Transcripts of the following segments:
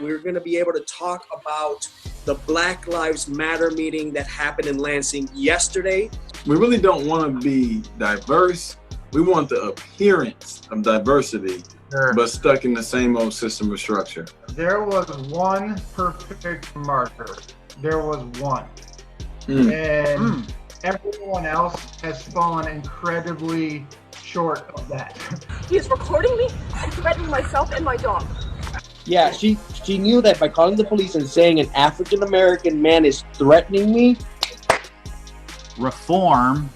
we're going to be able to talk about the Black Lives Matter meeting that happened in Lansing yesterday. We really don't want to be diverse. We want the appearance of diversity, but stuck in the same old system of structure. There was one perfect marker. There was one. And everyone else has fallen incredibly short of that. He is recording me and threatening myself and my dog. Yeah, she knew that by calling the police and saying an African-American man is threatening me. Reform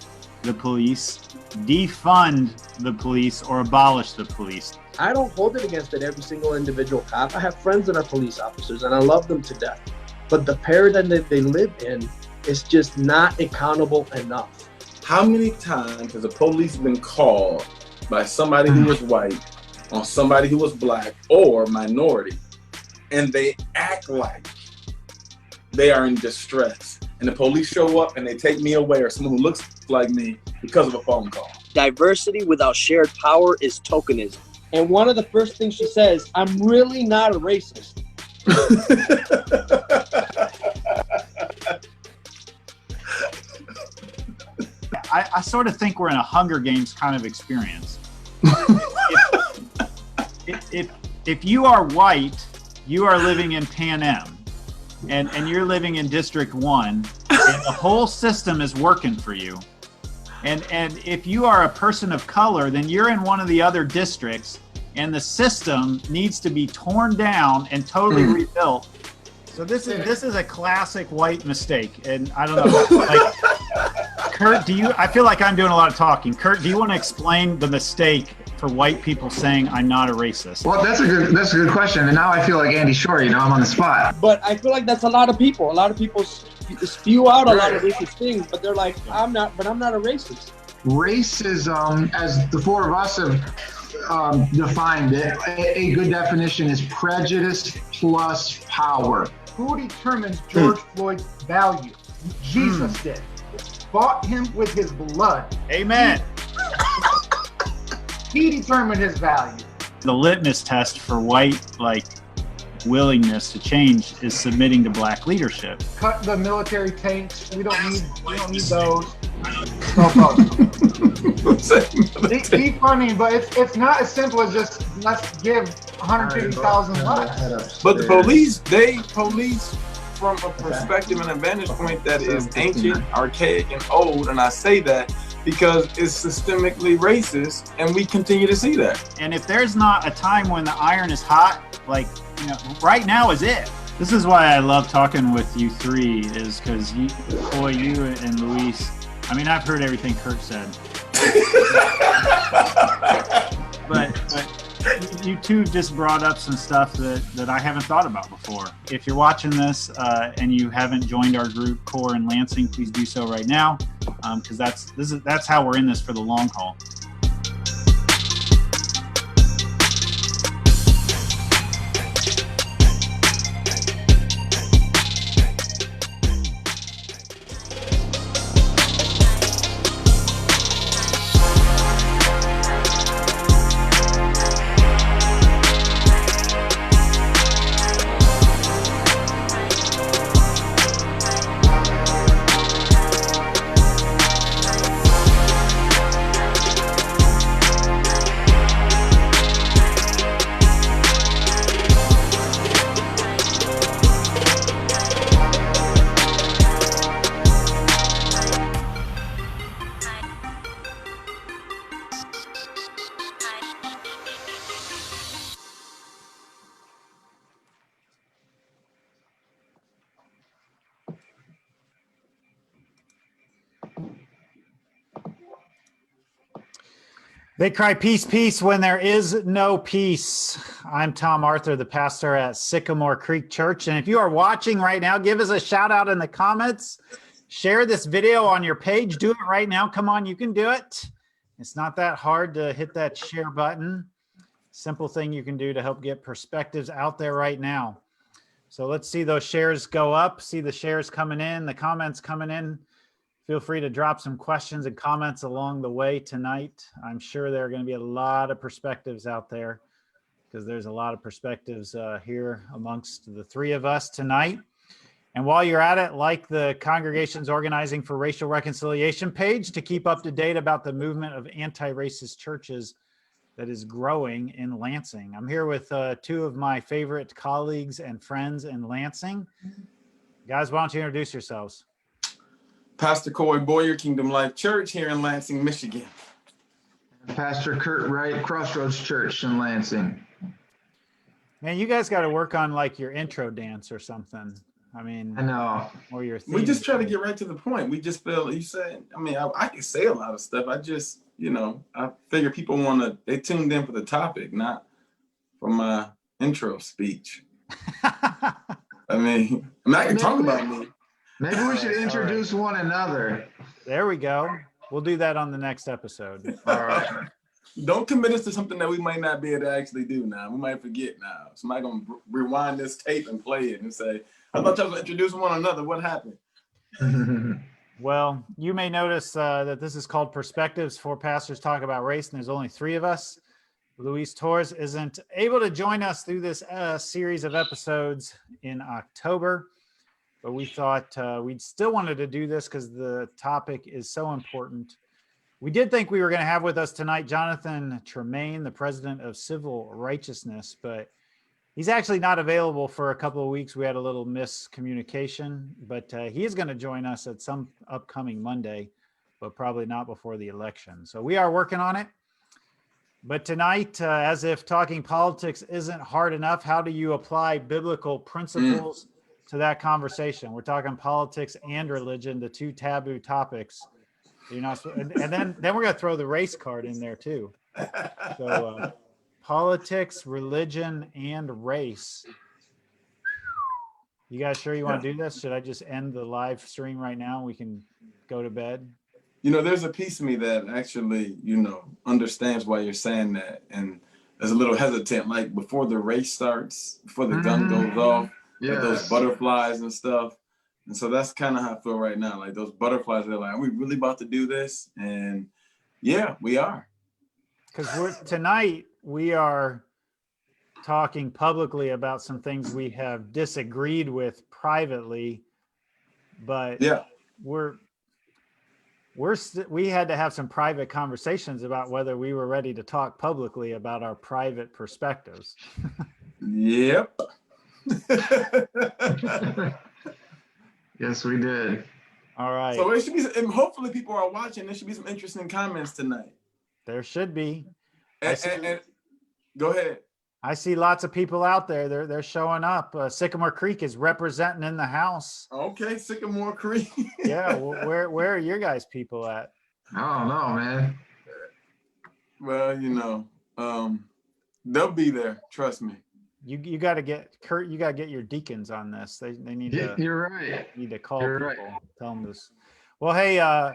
the police, defund the police, or abolish the police. I don't hold it against every single individual cop. I have friends that are police officers and I love them to death. But the paradigm that they live in is just not accountable enough. How many times has a police been called by somebody who was white on somebody who was black or minority, and they act like they are in distress, and the police show up and they take me away, or someone who looks like me, because of a phone call? Diversity without shared power is tokenism. And one of the first things she says, I'm really not a racist. I sort of think we're in a Hunger Games kind of experience. If you are white, you are living in Pan Am, and you're living in District 1, and the whole system is working for you. And if you are a person of color, then you're in one of the other districts, and the system needs to be torn down and totally rebuilt. So this is a classic white mistake, and I don't know. Like, Kurt, I feel like I'm doing a lot of talking. Kurt, do you want to explain the mistake for white people saying I'm not a racist? Well, that's a good question. And now I feel like Andy Shore, I'm on the spot. But I feel like that's a lot of people. A lot of people spew out a lot of racist things, but they're like, I'm not a racist. Racism, as the four of us have defined it, a good definition is prejudice plus power. Who determines George Floyd's value? Jesus did. Bought him with his blood. Amen. He determined his value. The litmus test for white, willingness to change is submitting to black leadership. Cut the military tanks. We don't need those. Defunding, but it's not as simple as just let's give 150,000 less. But the police from a perspective and a vantage point that is ancient, archaic, and old, and I say that because it's systemically racist, and we continue to see that. And if there's not a time when the iron is hot, right now is it. This is why I love talking with you three, is because you and Luis, I've heard everything Kurt said. but you two just brought up some stuff that I haven't thought about before. If you're watching this and you haven't joined our group, Core in Lansing, please do so right now, because that's how we're in this for the long haul. They cry peace, peace when there is no peace. I'm Tom Arthur, the pastor at Sycamore Creek Church. And if you are watching right now, give us a shout out in the comments. Share this video on your page. Do it right now. Come on, you can do it. It's not that hard to hit that share button. Simple thing you can do to help get perspectives out there right now. So let's see those shares go up. See the shares coming in, the comments coming in. Feel free to drop some questions and comments along the way tonight. I'm sure there are going to be a lot of perspectives out there. because there's a lot of perspectives here amongst the three of us tonight. And while you're at it, like the Congregation's Organizing for Racial Reconciliation page to keep up to date about the movement of anti-racist churches that is growing in Lansing. I'm here with two of my favorite colleagues and friends in Lansing. Guys, why don't you introduce yourselves? Pastor Coye Bouyer, Kingdom Life Church here in Lansing, Michigan. Pastor Kurt Wright, Crossroads Church in Lansing. Man, you guys got to work on like your intro dance or something. I mean, I know. Or your theme. We just try to get right to the point. We just feel, you said, I mean, I can say a lot of stuff. I just, I figure people they tuned in for the topic, not for my intro speech. I mean, I can talk about me. Maybe we should introduce one another. There we go. We'll do that on the next episode. All right. Don't commit us to something that we might not be able to actually do now. We might forget now. Somebody going to rewind this tape and play it and say, I thought y'all was introducing one another. What happened? Well, you may notice that this is called Perspectives, 4 Pastors Talk About Race, and there's only 3 of us. Luis Torres isn't able to join us through this series of episodes in October, but we thought we'd still wanted to do this because the topic is so important. We did think we were going to have with us tonight Jonathan Tremaine, the president of Civil Righteousness, but he's actually not available for a couple of weeks. We had a little miscommunication, but he is going to join us at some upcoming Monday, but probably not before the election. So we are working on it. But tonight, as if talking politics isn't hard enough, how do you apply biblical principles to that conversation? We're talking politics and religion, the 2 taboo topics. And then we're going to throw the race card in there too. So politics, religion, and race. You guys sure you want to do this? Should I just end the live stream right now and we can go to bed? There's a piece of me that actually, understands why you're saying that and is a little hesitant. Like before the race starts, before the gun goes off, like those butterflies and stuff. And so that's kind of how I feel right now. Like those butterflies, they're like, are we really about to do this? And yeah, we are. Because tonight we are talking publicly about some things we have disagreed with privately, but we had to have some private conversations about whether we were ready to talk publicly about our private perspectives. Yep. Yes, we did. All right. So it should be, and hopefully people are watching. There should be some interesting comments tonight. There should be. And go ahead. I see lots of people out there. They're showing up. Sycamore Creek is representing in the house. Okay, Sycamore Creek. Yeah. Where are your guys' people at? I don't know, man. Well, they'll be there. Trust me. You got to get Kurt. You got to get your deacons on this. They need to. You're right. Need to call You're people. right. Tell them this. Well, hey,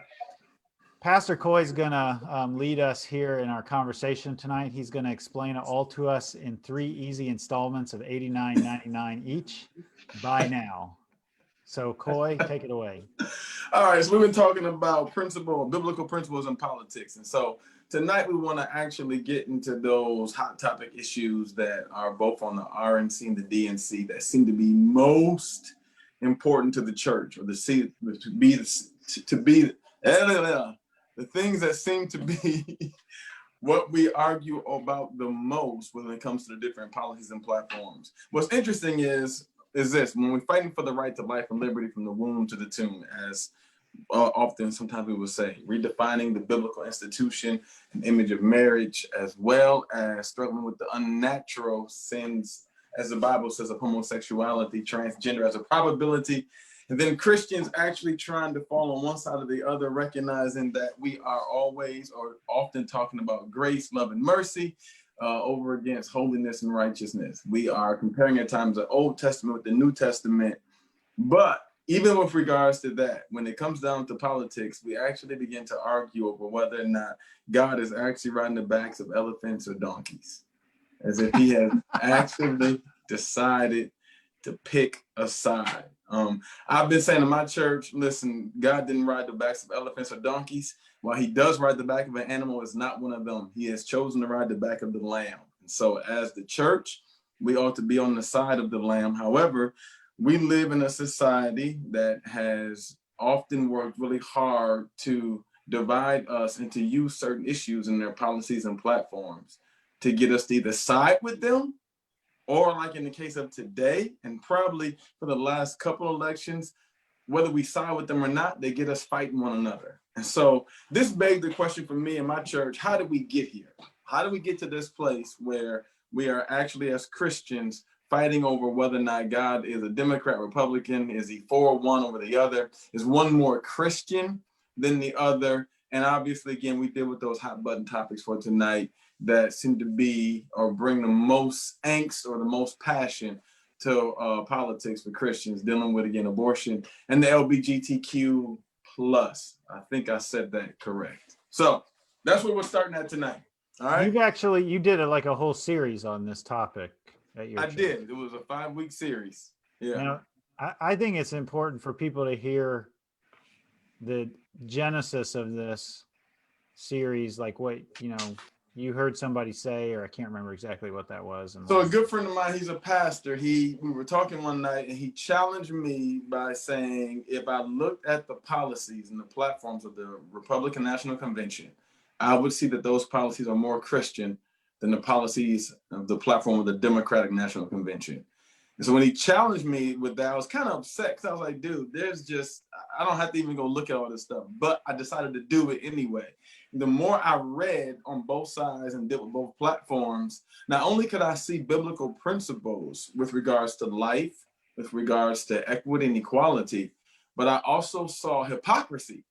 Pastor Coye is gonna lead us here in our conversation tonight. He's gonna explain it all to us in 3 easy installments of $89.99 each. Buy now. So Coye, take it away. All right. So we've been talking about biblical principles in politics, and so tonight we want to actually get into those hot topic issues that are both on the RNC and the DNC that seem to be most important to the church, or the things that seem to be what we argue about the most when it comes to the different policies and platforms. What's interesting is this: when we're fighting for the right to life and liberty from the womb to the tomb, as sometimes we will say, redefining the biblical institution and image of marriage, as well as struggling with the unnatural sins, as the Bible says, of homosexuality, transgender as a probability, and then Christians actually trying to fall on one side or the other, recognizing that we are always or often talking about grace, love, and mercy over against holiness and righteousness. We are comparing at times the Old Testament with the New Testament, but even with regards to that, when it comes down to politics, we actually begin to argue over whether or not God is actually riding the backs of elephants or donkeys, as if he has actually decided to pick a side. I've been saying to my church, listen, God didn't ride the backs of elephants or donkeys. While he does ride the back of an animal, it's not one of them. He has chosen to ride the back of the lamb. So as the church, we ought to be on the side of the Lamb. However, we live in a society that has often worked really hard to divide us and to use certain issues in their policies and platforms to get us to either side with them, or like in the case of today, and probably for the last couple of elections, whether we side with them or not, they get us fighting one another. And so this begs the question for me and my church: how did we get here? How do we get to this place where we are actually, as Christians, fighting over whether or not God is a Democrat, Republican? Is he for one over the other? Is one more Christian than the other? And obviously, again, we deal with those hot button topics for tonight that seem to be or bring the most angst or the most passion to politics for Christians, dealing with, again, abortion and the LGBTQ plus. I think I said that correct. So that's what we're starting at tonight. All right. You did it like a whole series on this topic at your church. Did. It was a 5-week series. Yeah. Now, I think it's important for people to hear the genesis of this series, like what, you heard somebody say, or I can't remember exactly what that was. So a good friend of mine, he's a pastor. We were talking one night and he challenged me by saying, if I looked at the policies and the platforms of the Republican National Convention, I would see that those policies are more Christian than the policies of the platform of the Democratic National Convention. And so when he challenged me with that, I was kind of upset, because I was like, dude, I don't have to even go look at all this stuff. But I decided to do it anyway. The more I read on both sides and did with both platforms, not only could I see biblical principles with regards to life, with regards to equity and equality, but I also saw hypocrisy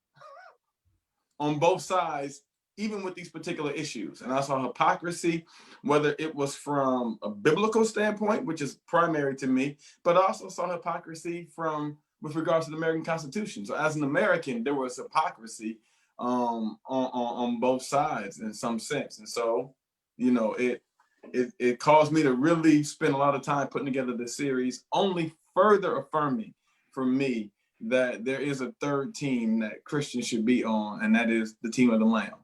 on both sides, even with these particular issues. And I saw hypocrisy, whether it was from a biblical standpoint, which is primary to me, but I also saw hypocrisy with regards to the American Constitution. So as an American, there was hypocrisy on both sides in some sense. And so, it caused me to really spend a lot of time putting together this series, only further affirming for me that there is a third team that Christians should be on, and that is the team of the Lamb.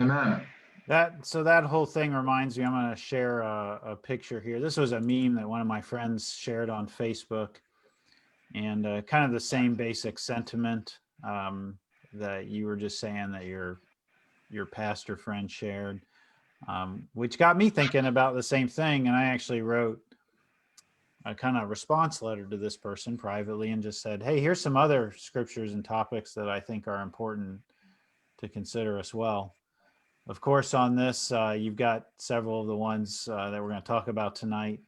Amen. That whole thing reminds me, I'm going to share a picture here. This was a meme that one of my friends shared on Facebook, and kind of the same basic sentiment that you were just saying that your pastor friend shared, which got me thinking about the same thing. And I actually wrote a kind of response letter to this person privately and just said, hey, here's some other scriptures and topics that I think are important to consider as well. Of course, on this, you've got several of the ones that we're going to talk about tonight.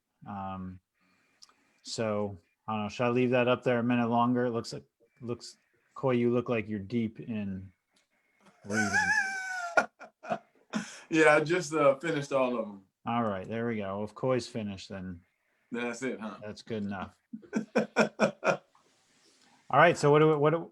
So I don't know, should I leave that up there a minute longer? It looks Coye, you look like you're deep in reading. Yeah, I just finished all of them. All right, there we go. If Coye's finished, then that's it, huh? That's good enough. All right, so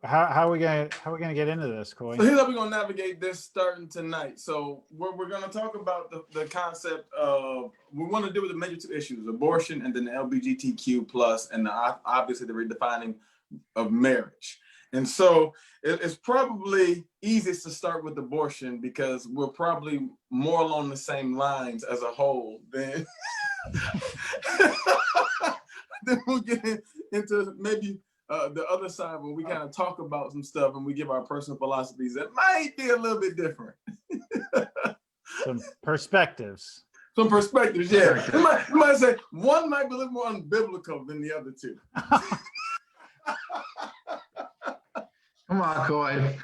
how are we gonna get into this, Coye? So here's how we're gonna navigate this starting tonight. So we're gonna talk about the concept of, we want to deal with the major two issues: abortion and then the LGBTQ plus, and obviously the redefining of marriage. And so it's probably easiest to start with abortion because we're probably more along the same lines as a whole than then we'll get into maybe the other side where we kind of talk about some stuff and we give our personal philosophies that might be a little bit different. Some perspectives. Some perspectives, yeah. You might say one might be a little more unbiblical than the other two. Come on, Coye.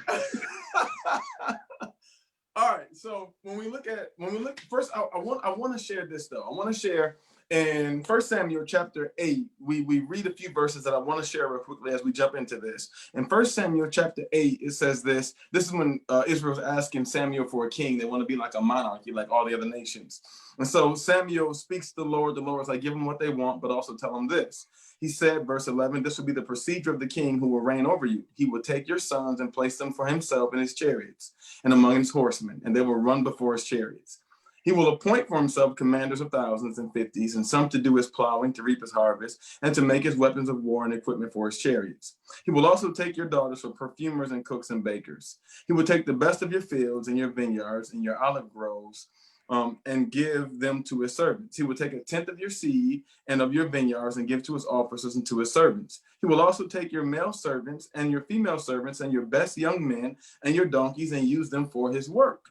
All right. So when we look first, I want to share this though. I want to share in 1 Samuel chapter 8. We read a few verses that I want to share real quickly as we jump into this. In 1 Samuel chapter 8, it says this. This is when Israel's asking Samuel for a king. They want to be like a monarchy, like all the other nations. And so Samuel speaks to the Lord. The Lord is like, give them what they want, but also tell them this. He said, verse 11, this will be the procedure of the king who will reign over you. He will take your sons and place them for himself in his chariots and among his horsemen, and they will run before his chariots. He will appoint for himself commanders of thousands and fifties, and some to do his plowing, to reap his harvest, and to make his weapons of war and equipment for his chariots. He will also take your daughters for perfumers and cooks and bakers. He will take the best of your fields and your vineyards and your olive groves and give them to his servants. He will take a tenth of your seed and of your vineyards and give to his officers and to his servants. He will also take your male servants and your female servants and your best young men and your donkeys and use them for his work.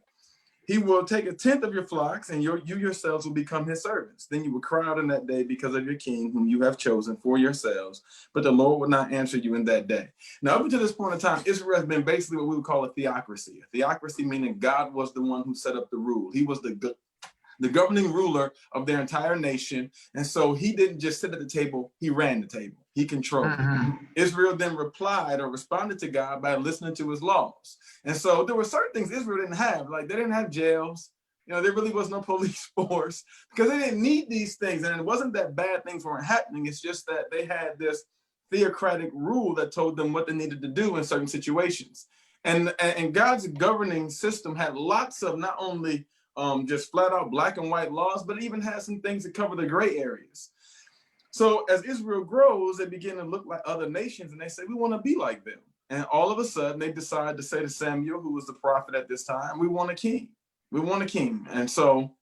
He will take a tenth of your flocks, and you yourselves will become his servants. Then you will cry out in that day because of your king, whom you have chosen for yourselves. But the Lord will not answer you in that day. Now, up until this point in time, Israel has been basically what we would call a theocracy. A theocracy meaning God was the one who set up the rule. He was the governing ruler of their entire nation. And so he didn't just sit at the table, he ran the table. He controlled it. Israel then replied or responded to God by listening to his laws. And so there were certain things Israel didn't have, like they didn't have jails. There really was no police force because they didn't need these things. And it wasn't that bad things weren't happening. It's just that they had this theocratic rule that told them what they needed to do in certain situations. And God's governing system had lots of not only just flat out black and white laws, but it even has some things that cover the gray areas. So as Israel grows, they begin to look like other nations and they say, we want to be like them. And all of a sudden they decide to say to Samuel, who was the prophet at this time, we want a king. We want a king. And so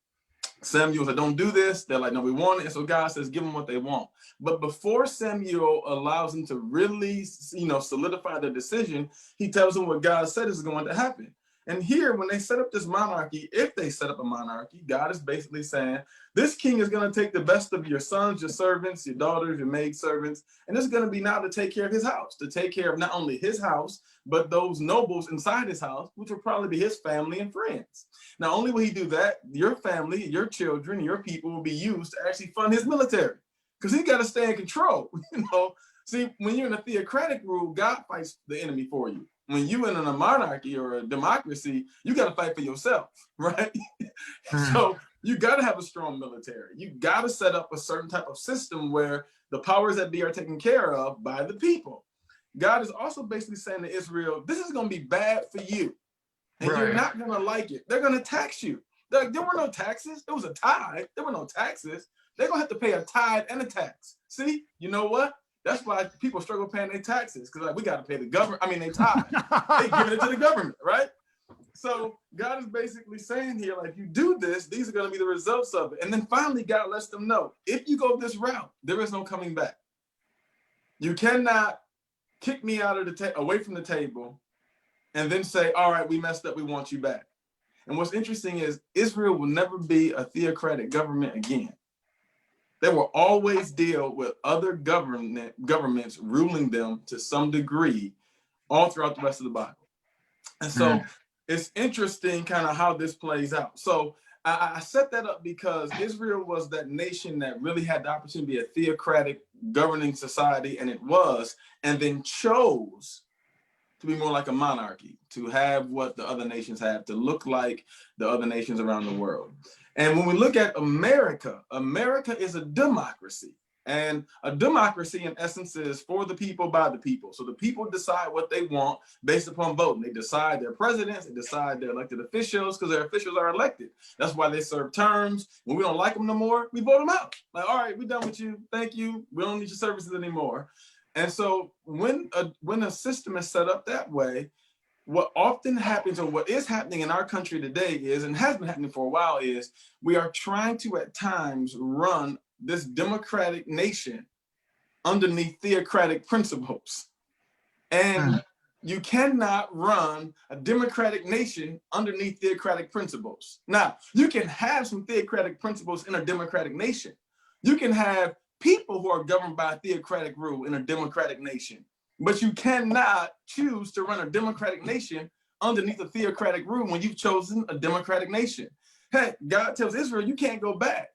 Samuel said, don't do this. They're like, no, we want it. And so God says, give them what they want. But before Samuel allows them to really, solidify their decision, he tells them what God said is going to happen. And here, when they set up this monarchy, if they set up a monarchy, God is basically saying, this king is going to take the best of your sons, your servants, your daughters, your maidservants, and it's going to be now to take care of his house, to take care of not only his house, but those nobles inside his house, which will probably be his family and friends. Not only will he do that, your family, your children, your people will be used to actually fund his military, because he's got to stay in control. See, when you're in a theocratic rule, God fights the enemy for you. When you're in a monarchy or a democracy, you got to fight for yourself, right? So you got to have a strong military. You got to set up a certain type of system where the powers that be are taken care of by the people. God is also basically saying to Israel, this is going to be bad for you. And you're not going to like it. They're going to tax you. There were no taxes. It was a tithe. There were no taxes. They're going to have to pay a tithe and a tax. See, you know what? That's why people struggle paying their taxes, because we got to pay the government. I mean, they tithe. They give it to the government, right? So God is basically saying here, like, you do this, these are going to be the results of it. And then finally, God lets them know, if you go this route, there is no coming back. You cannot kick me out of away from the table and then say, all right, we messed up, we want you back. And what's interesting is Israel will never be a theocratic government again. They will always deal with other governments ruling them to some degree all throughout the rest of the Bible. And so it's interesting kind of how this plays out. So I set that up because Israel was that nation that really had the opportunity to be a theocratic governing society, and it was, and then chose to be more like a monarchy, to have what the other nations have, to look like the other nations around the world. And when we look at America, America is a democracy. And a democracy, in essence, is for the people, by the people. So the people decide what they want based upon voting. They decide their presidents, they decide their elected officials, because their officials are elected. That's why they serve terms. When we don't like them no more, we vote them out. Like, all right, we're done with you. Thank you. We don't need your services anymore. And so when a system is set up that way, what often happens, or what is happening in our country today is, and has been happening for a while, is we are trying to at times run this democratic nation underneath theocratic principles. And you cannot run a democratic nation underneath theocratic principles. Now, you can have some theocratic principles in a democratic nation. You can have people who are governed by a theocratic rule in a democratic nation. But you cannot choose to run a democratic nation underneath a theocratic rule when you've chosen a democratic nation. Hey, God tells Israel, you can't go back.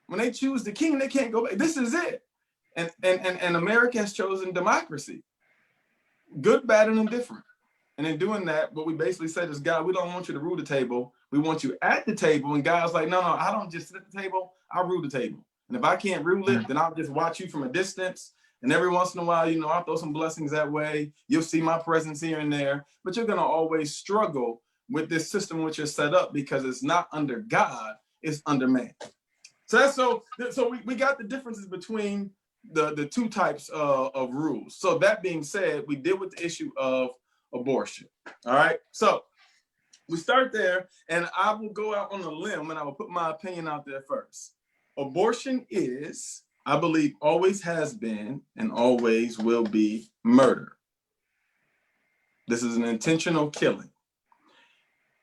When they choose the king, they can't go back. This is it. And America has chosen democracy. Good, bad, and indifferent. And in doing that, what we basically said is, God, we don't want you to rule the table. We want you at the table. And God's like, no, I don't just sit at the table. I'll rule the table. And if I can't rule it, then I'll just watch you from a distance. And every once in a while, I'll throw some blessings that way. You'll see my presence here and there, but you're going to always struggle with this system which is set up, because it's not under God, it's under man. So we got the differences between the two types of rules. So that being said, we deal with the issue of abortion. All right. So We start there, and I will go out on a limb, and I will put my opinion out there first. Abortion is, I believe, always has been and always will be murder. This is an intentional killing.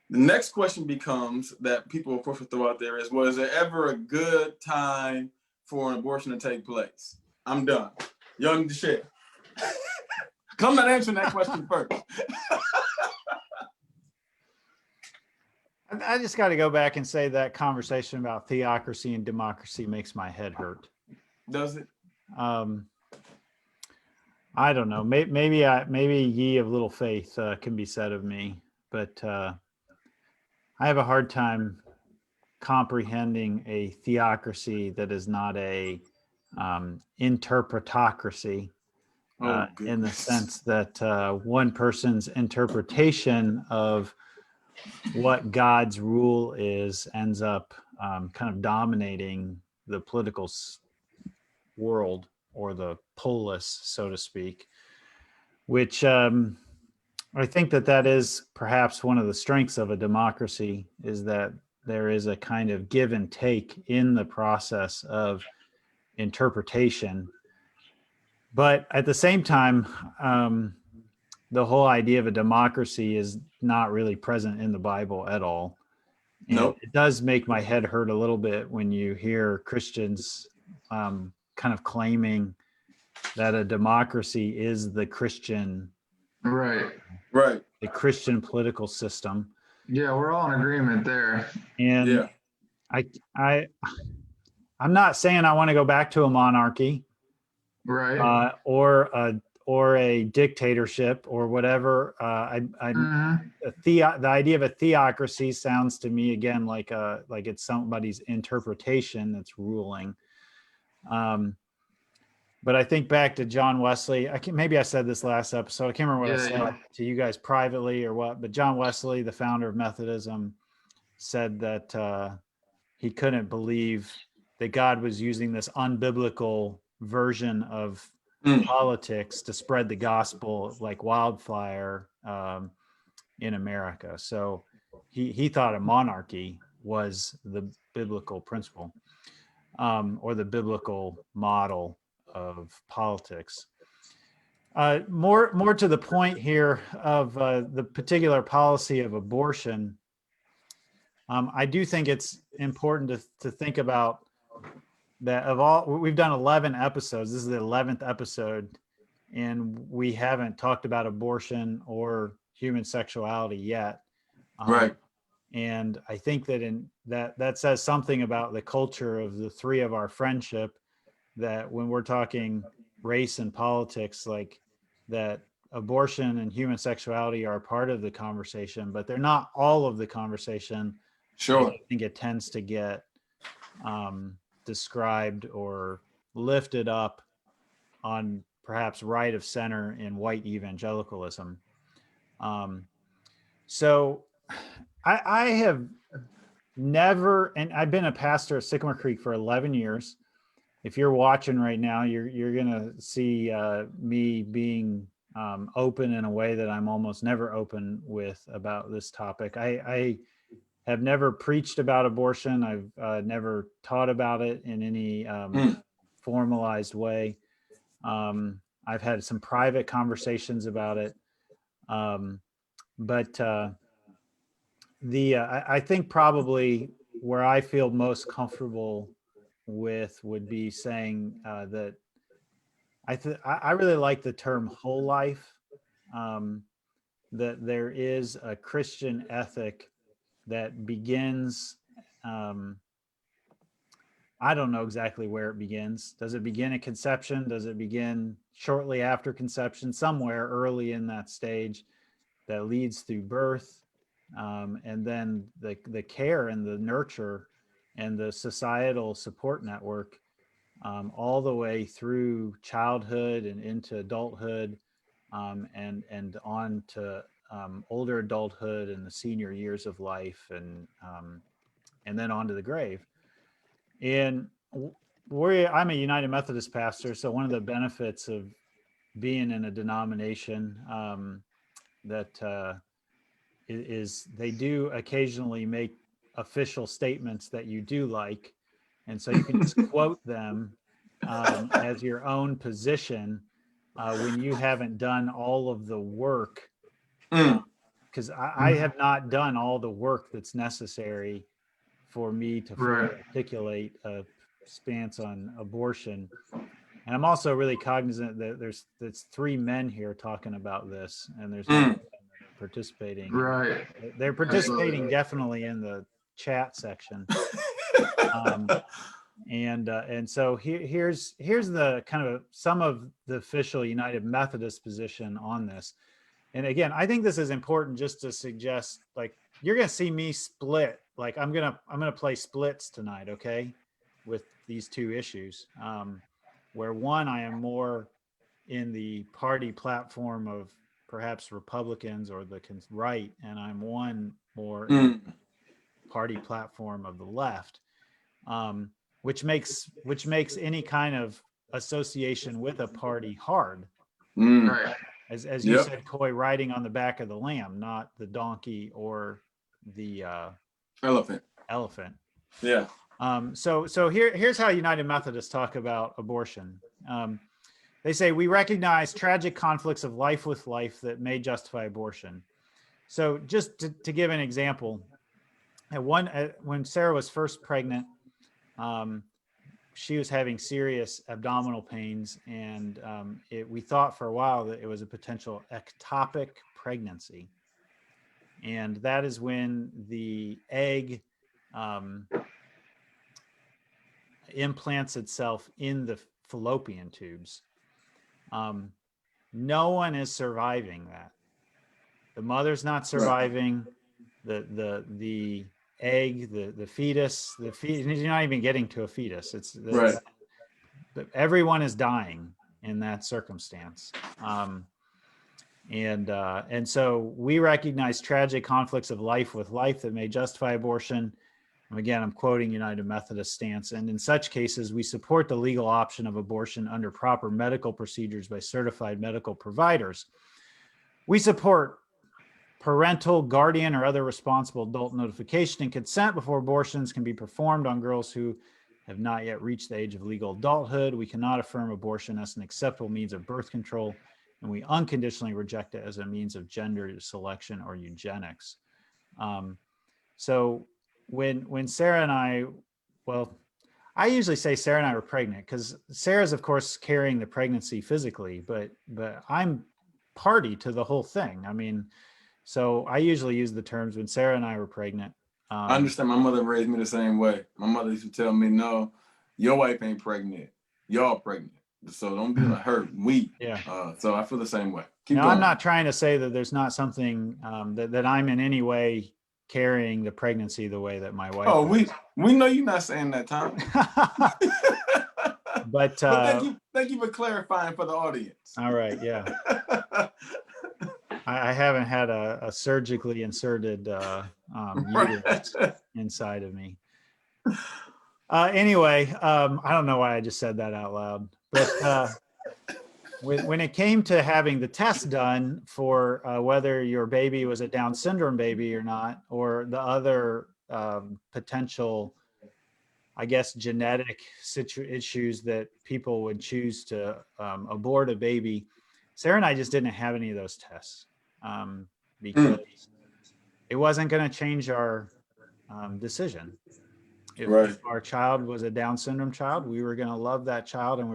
The next question becomes that people, of course, will throw out there is, well, is there ever a good time for an abortion to take place? I'm done. Young DeShare. I'm not answering that question first. I just got to go back and say that conversation about theocracy and democracy makes my head hurt. Does it? I don't know. Maybe ye of little faith can be said of me, but I have a hard time comprehending a theocracy that is not a interpretocracy. In the sense that one person's interpretation of what God's rule is ends up kind of dominating the political world, or the polis, so to speak, which I think that is perhaps one of the strengths of a democracy, is that there is a kind of give and take in the process of interpretation. But at the same time, the whole idea of a democracy is not really present in the Bible at all. And nope. It does make my head hurt a little bit when you hear Christians kind of claiming that a democracy is the Christian, Right. the Christian political system. Yeah, we're all in agreement there. And yeah. I'm not saying I want to go back to a monarchy, right, or a dictatorship or whatever. The idea of a theocracy sounds to me again like it's somebody's interpretation that's ruling. But I think back to John Wesley. Maybe I said this last episode. I can't remember what I said to you guys privately or what. But John Wesley, the founder of Methodism, said that he couldn't believe that God was using this unbiblical version of politics to spread the gospel like wildfire in America. So he thought a monarchy was the biblical principle, or the biblical model of politics. More to the point here of the particular policy of abortion, I do think it's important to think about that. Of all, we've done 11 episodes. This is the 11th episode, and we haven't talked about abortion or human sexuality yet. Right. And I think that says something about the culture of the three of our friendship, that when we're talking race and politics, like that abortion and human sexuality are part of the conversation, but they're not all of the conversation. Sure. I think it tends to get described or lifted up on perhaps right of center in white evangelicalism. So I have never, and I've been a pastor at Sycamore Creek for 11 years. If you're watching right now, you're gonna see me being open in a way that I'm almost never open with about this topic. I have never preached about abortion. I've never taught about it in any formalized way. I've had some private conversations about it, but I think probably where I feel most comfortable with would be saying that I really like the term whole life, that there is a Christian ethic that begins, I don't know exactly where it begins. Does it begin at conception? Does it begin shortly after conception? Somewhere early in that stage that leads through birth, and then the care and the nurture and the societal support network, all the way through childhood and into adulthood, and on to older adulthood and the senior years of life, and then on to the grave. And I'm a United Methodist pastor, so one of the benefits of being in a denomination that is they do occasionally make official statements that you do like, and so you can just quote them as your own position when you haven't done all of the work. Because I have not done all the work that's necessary for me to fully articulate a stance on abortion. And I'm also really cognizant that there's 3 men here talking about this, and there's no women that are participating. Right. They're participating definitely in the chat section. And so here's the kind of some of the official United Methodist position on this. And again, I think this is important just to suggest, like, you're going to see me split. Like, I'm going to play splits tonight. Okay. With these 2 issues, where one, I am more in the party platform of perhaps Republicans or the right, and I'm one more in the party platform of the left, which makes any kind of association with a party hard. Right. As you said, Coye, riding on the back of the lamb, not the donkey or the elephant. Yeah. So here's how United Methodists talk about abortion. They say, we recognize tragic conflicts of life with life that may justify abortion. So just to give an example, when Sarah was first pregnant, she was having serious abdominal pains, and we thought for a while that it was a potential ectopic pregnancy. And that is when the egg implants itself in the fallopian tubes. No one is surviving that. The mother's not surviving. The egg, the fetus, you're not even getting to a fetus. Everyone is dying in that circumstance. And so we recognize tragic conflicts of life with life that may justify abortion. And again, I'm quoting United Methodist stance. And in such cases, we support the legal option of abortion under proper medical procedures by certified medical providers. We support parental, guardian, or other responsible adult notification and consent before abortions can be performed on girls who have not yet reached the age of legal adulthood. We cannot affirm abortion as an acceptable means of birth control, and we unconditionally reject it as a means of gender selection or eugenics. So when Sarah and I usually say Sarah and I were pregnant because Sarah's, of course, carrying the pregnancy physically, but I'm party to the whole thing. I mean, so I usually use the terms when Sarah and I were pregnant. I understand. My mother raised me the same way. My mother used to tell me, no, your wife ain't pregnant. Y'all pregnant. So don't be like her. So I feel the same way. Keep going. I'm not trying to say that there's not something that I'm in any way carrying the pregnancy the way that my wife. Oh, we know you're not saying that, Tom. But thank you for clarifying for the audience. All right, yeah. I haven't had a surgically inserted uterus inside of me. Anyway, I don't know why I just said that out loud, but when it came to having the test done for whether your baby was a Down syndrome baby or not, or the other potential, I guess, genetic issues that people would choose to abort a baby, Sarah and I just didn't have any of those tests because it wasn't going to change our decision. If our child was a Down syndrome child, we were going to love that child, and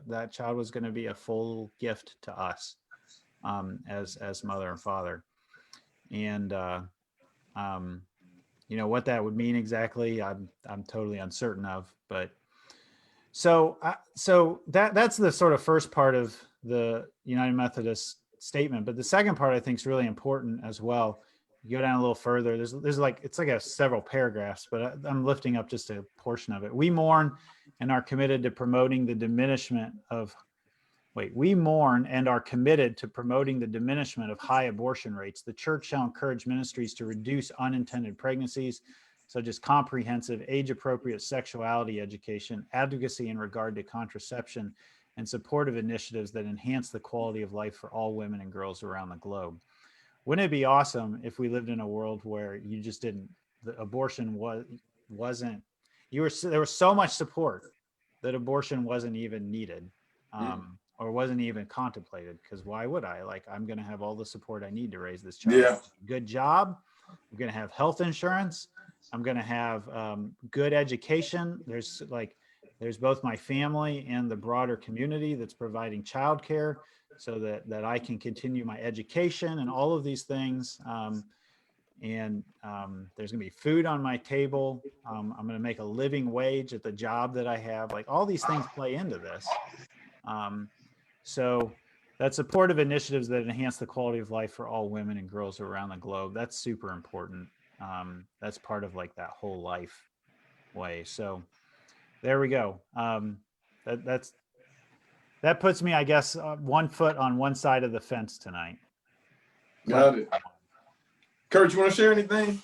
that child was going to be a full gift to us as mother and father. And what that would mean exactly, I'm totally uncertain of. But so that's the sort of first part of the United Methodist statement. But the second part I think is really important as well. You go down a little further. There's like several paragraphs, but I'm lifting up just a portion of it. We mourn and are committed to promoting the diminishment of high abortion rates. The church shall encourage ministries to reduce unintended pregnancies, such as comprehensive age-appropriate sexuality education, advocacy in regard to contraception, and supportive initiatives that enhance the quality of life for all women and girls around the globe. wouldn't it be awesome if we lived in a world where you just didn't, the abortion wasn't, there was so much support that abortion wasn't even needed, or wasn't even contemplated, because why would I? Like, I'm going to have all the support I need to raise this child. Yeah. Good job. I'm going to have health insurance. I'm going to have good education. There's both my family and the broader community that's providing childcare, so that I can continue my education and all of these things. And there's going to be food on my table. I'm going to make a living wage at the job that I have. Like, all these things play into this. So that supportive initiatives that enhance the quality of life for all women and girls around the globe, that's super important. That's part of like that whole life way. So there we go. That puts me, I guess, 1 foot on one side of the fence tonight. Got it. Kurt, you want to share anything?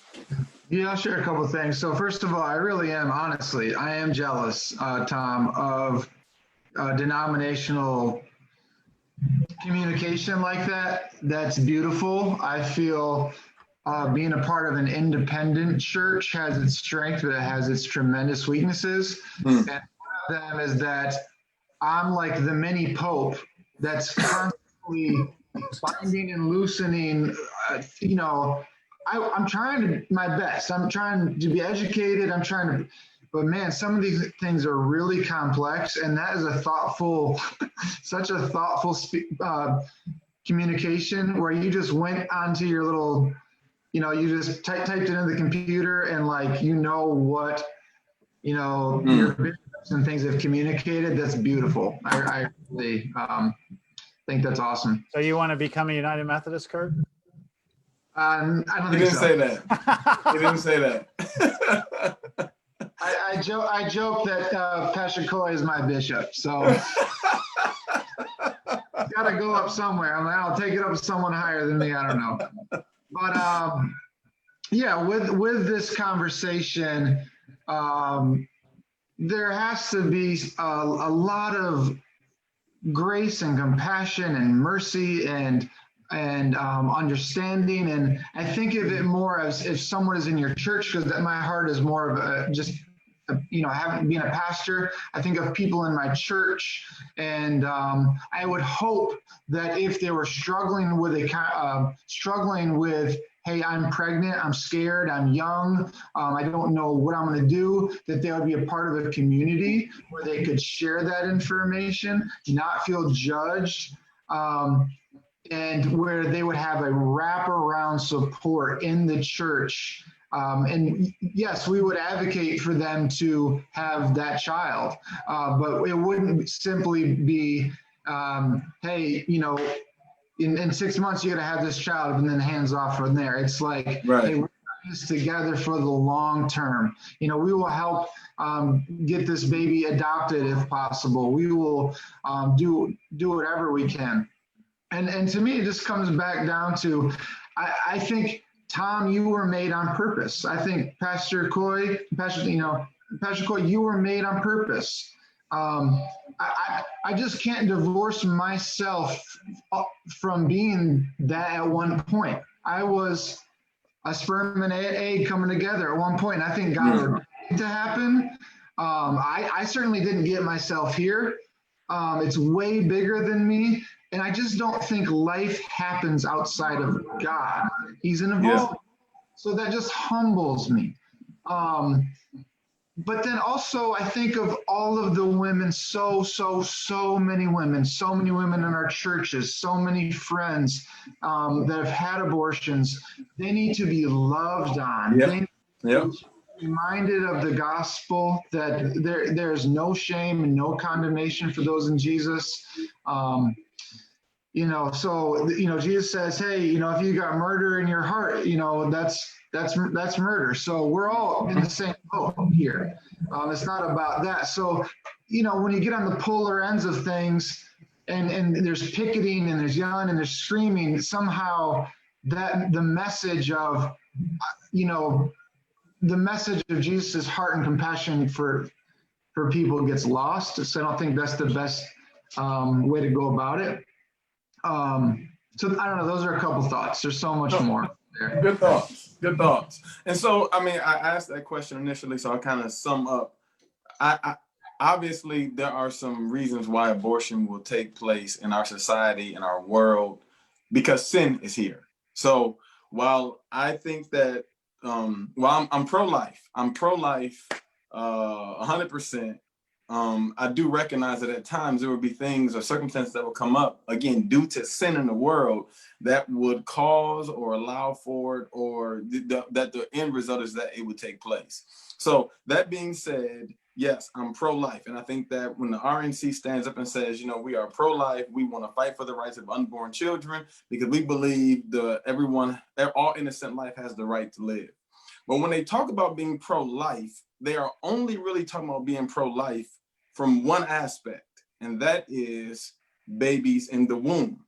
Yeah, I'll share a couple of things. So first of all, I really am, honestly, I am jealous, Tom, of denominational communication like that. That's beautiful. I feel being a part of an independent church has its strength, but it has its tremendous weaknesses. And one of them is that I'm like the mini pope that's constantly binding and loosening. I'm trying to my best. I'm trying to be educated. But man, some of these things are really complex, and that is such a thoughtful communication where you just went onto your little, you just typed it into the computer, and like, what, your bishops and things have communicated. That's beautiful. I really think that's awesome. So you want to become a United Methodist, Kurt? I don't think so. He didn't say that. He didn't say that. I joke that Pastor Coye is my bishop, so got to go up somewhere. I'm like, I'll take it up to someone higher than me. I don't know, but yeah, with this conversation, there has to be a lot of grace and compassion and mercy and understanding. And I think of it more as if someone is in your church, because my heart is more of being a pastor. I think of people in my church, and I would hope that if they were struggling with hey, I'm pregnant, I'm scared, I'm young, I don't know what I'm going to do, that they would be a part of a community where they could share that information, not feel judged, and where they would have a wraparound support in the church. And yes, we would advocate for them to have that child, but it wouldn't simply be, hey, in 6 months, you're going to have this child, and then hands off from there. It's like, right. Hey, we're doing this together for the long term. We will help get this baby adopted if possible. We will do whatever we can. And to me, it just comes back down to, I think, Tom, you were made on purpose. I think Pastor Coye, you were made on purpose. I just can't divorce myself from being that at one point. I was a sperm and egg coming together at one point. I think God ordained it to happen. I certainly didn't get myself here. It's way bigger than me. And I just don't think life happens outside of God. He's involved. Yeah. So that just humbles me. But then also I think of all of the women, so many women in our churches, so many friends that have had abortions. They need to be loved on. Yep. They need to be reminded of the gospel, that there's no shame and no condemnation for those in Jesus. So Jesus says, hey, if you got murder in your heart, that's murder. So we're all in the same boat here. It's not about that. So, when you get on the polar ends of things, and there's picketing and there's yelling and there's screaming, somehow that the message of, the message of Jesus' heart and compassion for people gets lost. So I don't think that's the best way to go about it. So I don't know. Those are a couple thoughts. There's so much more there. Good thoughts. Good thoughts. And so, I mean, I asked that question initially, so I kind of sum up. I obviously there are some reasons why abortion will take place in our society, in our world, because sin is here. So while I think that, I'm pro-life. I'm pro-life, 100%. I do recognize that at times there will be things or circumstances that will come up, again, due to sin in the world, that would cause or allow for it, or that the end result is that it would take place. So that being said, yes, I'm pro-life. And I think that when the RNC stands up and says, we are pro-life, we want to fight for the rights of unborn children because we believe all innocent life has the right to live. But when they talk about being pro-life, they are only really talking about being pro-life from one aspect, and that is babies in the womb.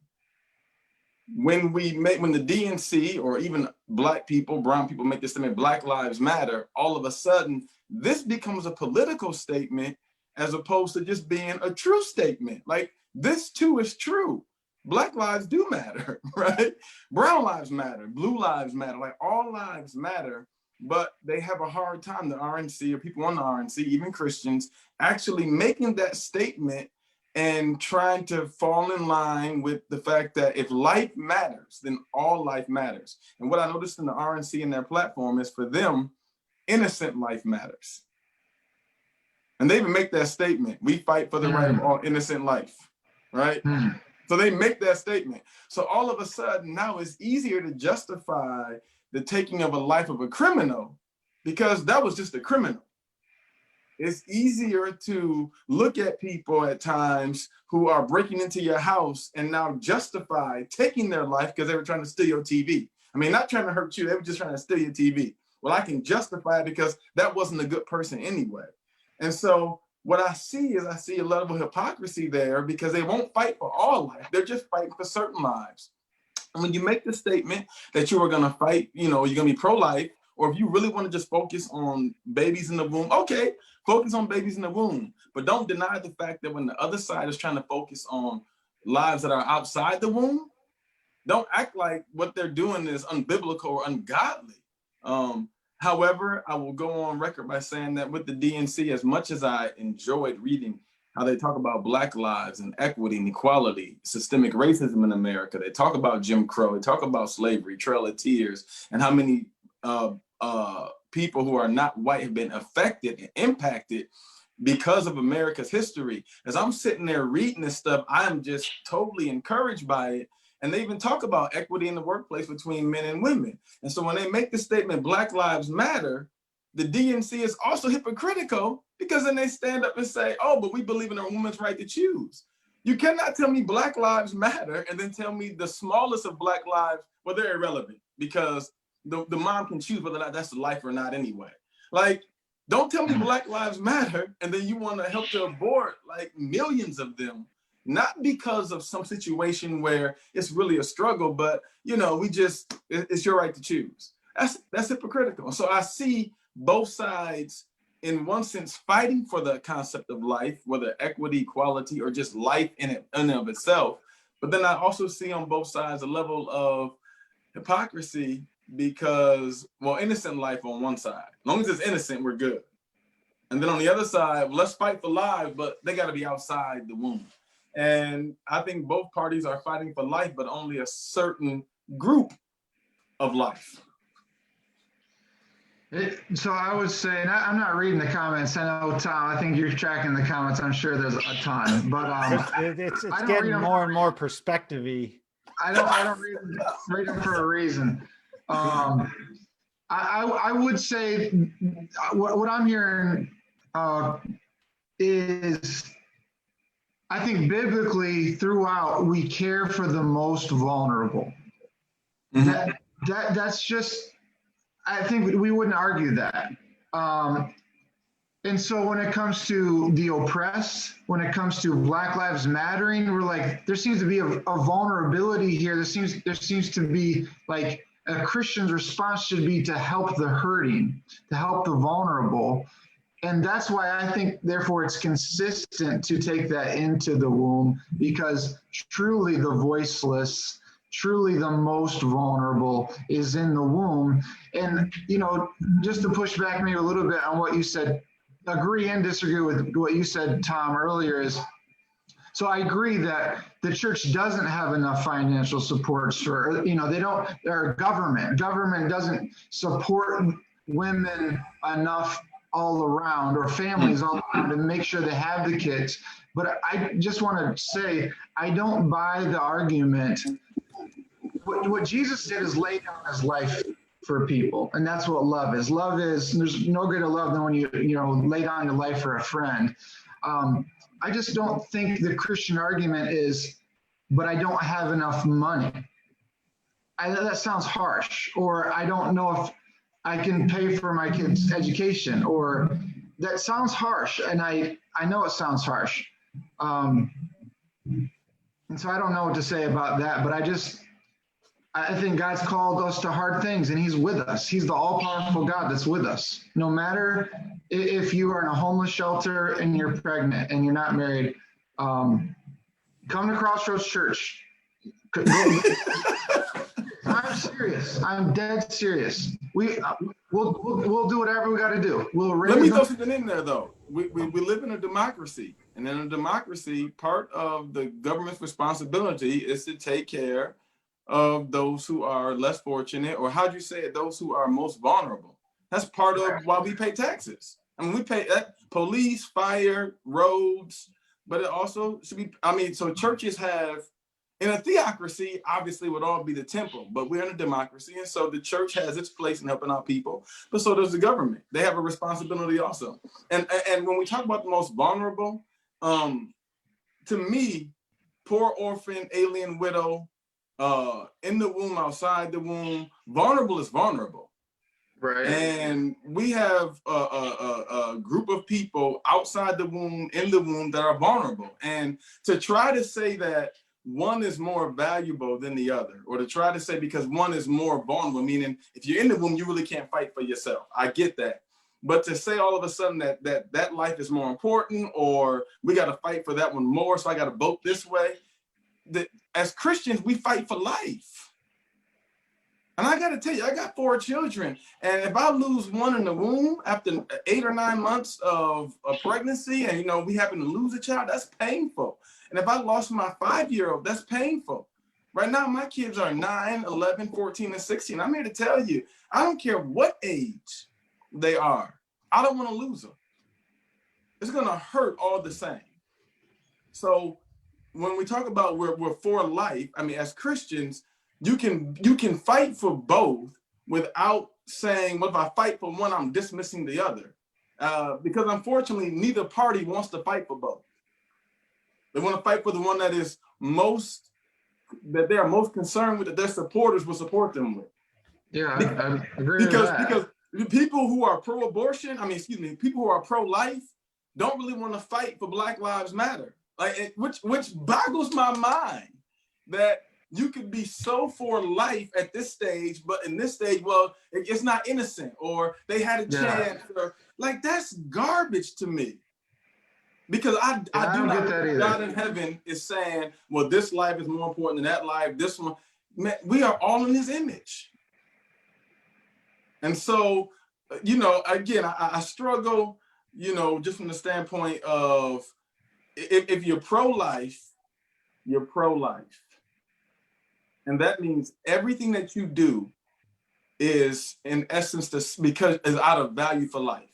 When the DNC or even Black people, brown people make this statement, Black Lives Matter, all of a sudden, this becomes a political statement as opposed to just being a true statement. Like, this too is true. Black lives do matter, right? Brown lives matter, blue lives matter, like all lives matter, but they have a hard time, the RNC or people on the RNC, even Christians, actually making that statement and trying to fall in line with the fact that if life matters, then all life matters. And what I noticed in the RNC and their platform is, for them, innocent life matters. And they even make that statement, we fight for the right of all innocent life, right? So they make that statement. So all of a sudden, now it's easier to justify the taking of a life of a criminal because that was just a criminal. It's easier to look at people at times who are breaking into your house and now justify taking their life because they were trying to steal your TV. I mean, not trying to hurt you, they were just trying to steal your TV. Well, I can justify it because that wasn't a good person anyway. And so what I see a level of hypocrisy there because they won't fight for all life. They're just fighting for certain lives. And when you make the statement that you are going to fight, you're going to be pro-life, or if you really want to just focus on babies in the womb, okay, focus on babies in the womb. But don't deny the fact that when the other side is trying to focus on lives that are outside the womb, don't act like what they're doing is unbiblical or ungodly. However, I will go on record by saying that with the DNC, as much as I enjoyed reading how they talk about Black lives and equity and equality, systemic racism in America, they talk about Jim Crow, they talk about slavery, Trail of Tears, and how many people who are not white have been affected and impacted because of America's history. As I'm sitting there reading this stuff, I am just totally encouraged by it. And they even talk about equity in the workplace between men and women. And so when they make the statement, Black Lives Matter, the DNC is also hypocritical because then they stand up and say, oh, but we believe in a woman's right to choose. You cannot tell me Black Lives Matter and then tell me the smallest of Black lives, well, they're irrelevant because the mom can choose whether or not that's a life or not anyway. Like, don't tell me Black Lives Matter and then you want to help to abort like millions of them. Not because of some situation where it's really a struggle, but it's your right to choose. That's hypocritical. So I see both sides in one sense fighting for the concept of life, whether equity, equality, or just life in and of itself. But then I also see on both sides a level of hypocrisy because, well, innocent life on one side. As long as it's innocent, we're good. And then on the other side, well, let's fight for life, but they got to be outside the womb. And I think both parties are fighting for life, but only a certain group of life. So I would say, and I'm not reading the comments. I know, Tom, I think you're tracking the comments. I'm sure there's a ton, but it's getting more and more perspective-y. I don't read them for a reason. I would say what I'm hearing is, I think biblically throughout, we care for the most vulnerable. Mm-hmm. That's just, I think we wouldn't argue that. And so when it comes to the oppressed, when it comes to Black Lives Mattering, we're like, there seems to be a vulnerability here. There seems to be like a Christian's response should be to help the hurting, to help the vulnerable. And that's why I think, therefore, it's consistent to take that into the womb, because truly the voiceless, truly the most vulnerable is in the womb. And, just to push back maybe a little bit on what you said, agree and disagree with what you said, Tom, earlier is, so I agree that the church doesn't have enough financial support for, they don't, their government doesn't support women enough all around, or families all around, to make sure they have the kids. But I just want to say, I don't buy the argument. What Jesus did is lay down his life for people, and that's what love is. Love is, there's no greater love than when you lay down your life for a friend. I just don't think the Christian argument is, but I don't have enough money. That sounds harsh, or I don't know if I can pay for my kids' education, or that sounds harsh, and I know it sounds harsh. And so I don't know what to say about that, but I think God's called us to hard things, and he's with us. He's the all-powerful God that's with us. No matter if you are in a homeless shelter and you're pregnant and you're not married, come to Crossroads Church. I'm serious. I'm dead serious. We'll do whatever we got to do. Let me throw something in there, though. We live in a democracy, and in a democracy, part of the government's responsibility is to take care of those who are less fortunate, or how'd you say it, those who are most vulnerable. That's part of why we pay taxes. I mean, we pay police, fire, roads, but it also should be, so churches have, in a theocracy, obviously would all be the temple, but we're in a democracy, and so the church has its place in helping out people, but so does the government. They have a responsibility also. And when we talk about the most vulnerable, to me, poor orphan, alien widow, in the womb, outside the womb, vulnerable is vulnerable. Right. And we have a group of people outside the womb, in the womb, that are vulnerable. And to try to say that one is more valuable than the other, or to try to say because one is more vulnerable, meaning if you're in the womb, you really can't fight for yourself. I get that. But to say all of a sudden that life is more important, or we got to fight for that one more, so I got to vote this way. That as Christians, we fight for life. And I got to tell you, I got 4 children. And if I lose one in the womb after 8 or 9 months of pregnancy, and, we happen to lose a child, that's painful. And if I lost my 5-year-old, that's painful. Right now, my kids are 9, 11, 14, and 16. I'm here to tell you, I don't care what age they are. I don't want to lose them. It's going to hurt all the same. So when we talk about we're for life, as Christians, you can fight for both without saying, well, if I fight for one, I'm dismissing the other. Because unfortunately, neither party wants to fight for both. They want to fight for the one that they are most concerned with, that their supporters will support them with. Yeah, I agree with that. Because people who are pro-abortion, people who are pro-life don't really want to fight for Black Lives Matter. Which boggles my mind that you could be so for life at this stage, but in this stage, well, it's not innocent, or they had a chance, or that's garbage to me. Because I do not think God in heaven is saying, well, this life is more important than that life. This one, man, we are all in his image. And so, again, I struggle, just from the standpoint of, if you're pro-life, you're pro-life. And that means everything that you do is, in essence, because is out of value for life.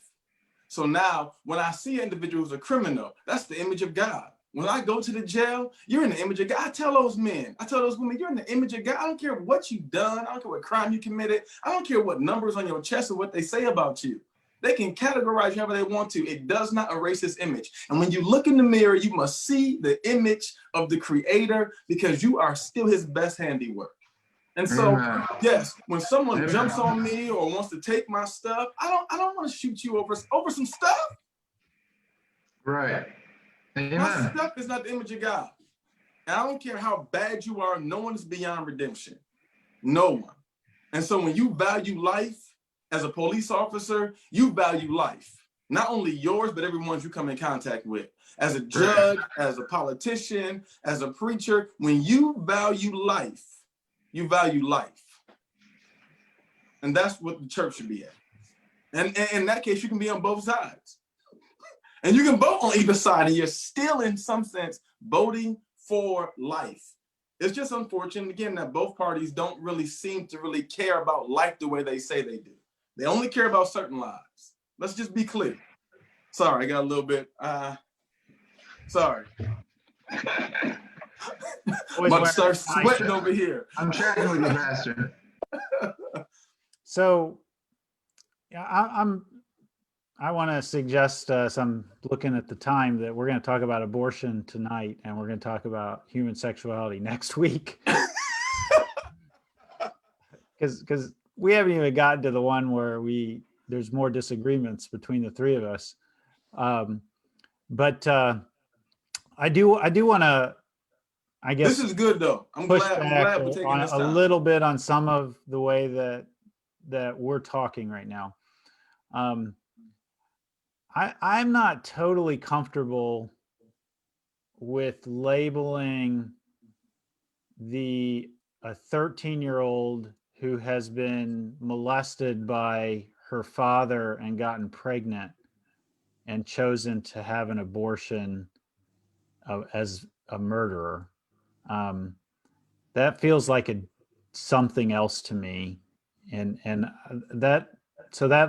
So now, when I see an individual who's a criminal, that's the image of God. When I go to the jail, you're in the image of God. I tell those men, I tell those women, you're in the image of God. I don't care what you've done. I don't care what crime you committed. I don't care what numbers on your chest or what they say about you. They can categorize you however they want to. It does not erase his image. And when you look in the mirror, you must see the image of the Creator, because you are still his best handiwork. And so, yes, when someone jumps on me or wants to take my stuff, I don't want to shoot you over some stuff. Right. Amen. My stuff is not the image of God. And I don't care how bad you are, no one is beyond redemption. No one. And so when you value life as a police officer, you value life. Not only yours, but everyone you come in contact with. As a judge, as a politician, as a preacher, when you value life, you value life. And that's what the church should be at. And in that case, you can be on both sides. And you can vote on either side, and you're still, in some sense, voting for life. It's just unfortunate, again, that both parties don't really seem to really care about life the way they say they do. They only care about certain lives. Let's just be clear. Sorry, I got a little bit, sorry. About to start sweating over here. I'm tracking with you, Pastor. So, yeah, I want to suggest, I'm looking at the time, that we're going to talk about abortion tonight, and we're going to talk about human sexuality next week. Because we haven't even gotten to the one where there's more disagreements between the three of us. But I do want to, I guess, this is good though. I'm push glad back we're taking on this a time. little bit on some of the way that we're talking right now. I'm not totally comfortable with labeling a 13-year-old who has been molested by her father and gotten pregnant and chosen to have an abortion as a murderer. That feels like something else to me, and that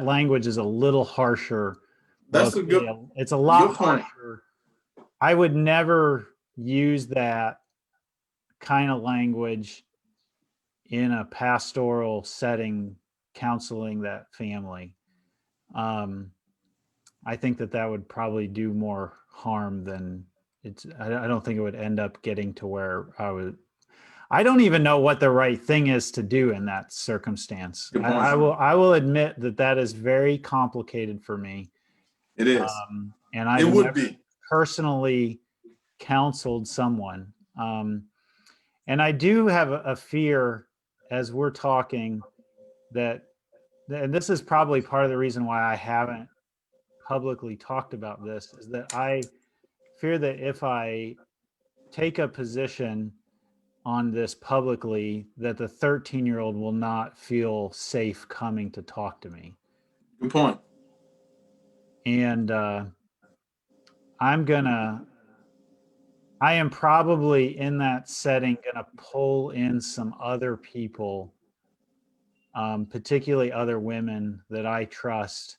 language is a little harsher. That's a good. It's a lot point. harsher. I would never use that kind of language in a pastoral setting, counseling that family. I think that would probably do more harm than I don't think it would end up getting to where I don't even know what the right thing is to do in that circumstance. I will admit that is very complicated for me. It is. And I would be personally counseled someone. And I do have a fear, as we're talking, and this is probably part of the reason why I haven't publicly talked about this, is that I fear that if I take a position on this publicly, that the 13-year-old will not feel safe coming to talk to me. Good point. And I am probably in that setting going to pull in some other people, particularly other women that I trust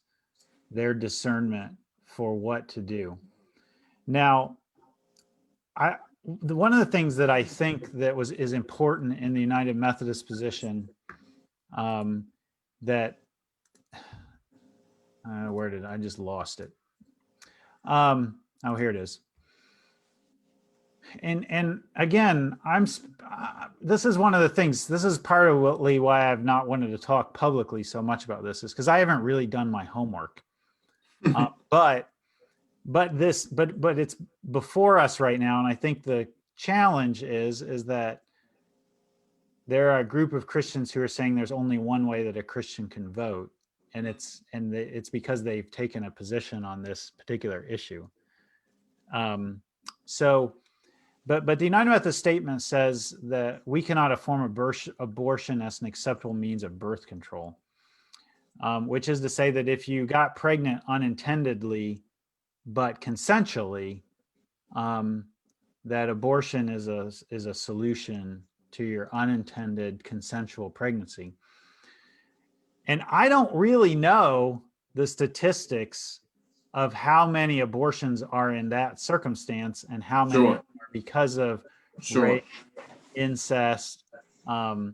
their discernment for what to do. Now, one of the things that I think that is important in the United Methodist position, that where did I just lost it? Oh, here it is. And again, this is one of the things. This is partly why I've not wanted to talk publicly so much about this, is because I haven't really done my homework. But it's before us right now, and I think the challenge is that there are a group of Christians who are saying there's only one way that a Christian can vote, and it's because they've taken a position on this particular issue. But the United Methodist statement says that we cannot affirm abortion as an acceptable means of birth control, which is to say that if you got pregnant unintendedly but consensually, that abortion is a solution to your unintended consensual pregnancy. And I don't really know the statistics of how many abortions are in that circumstance and how many are because of rape, incest, life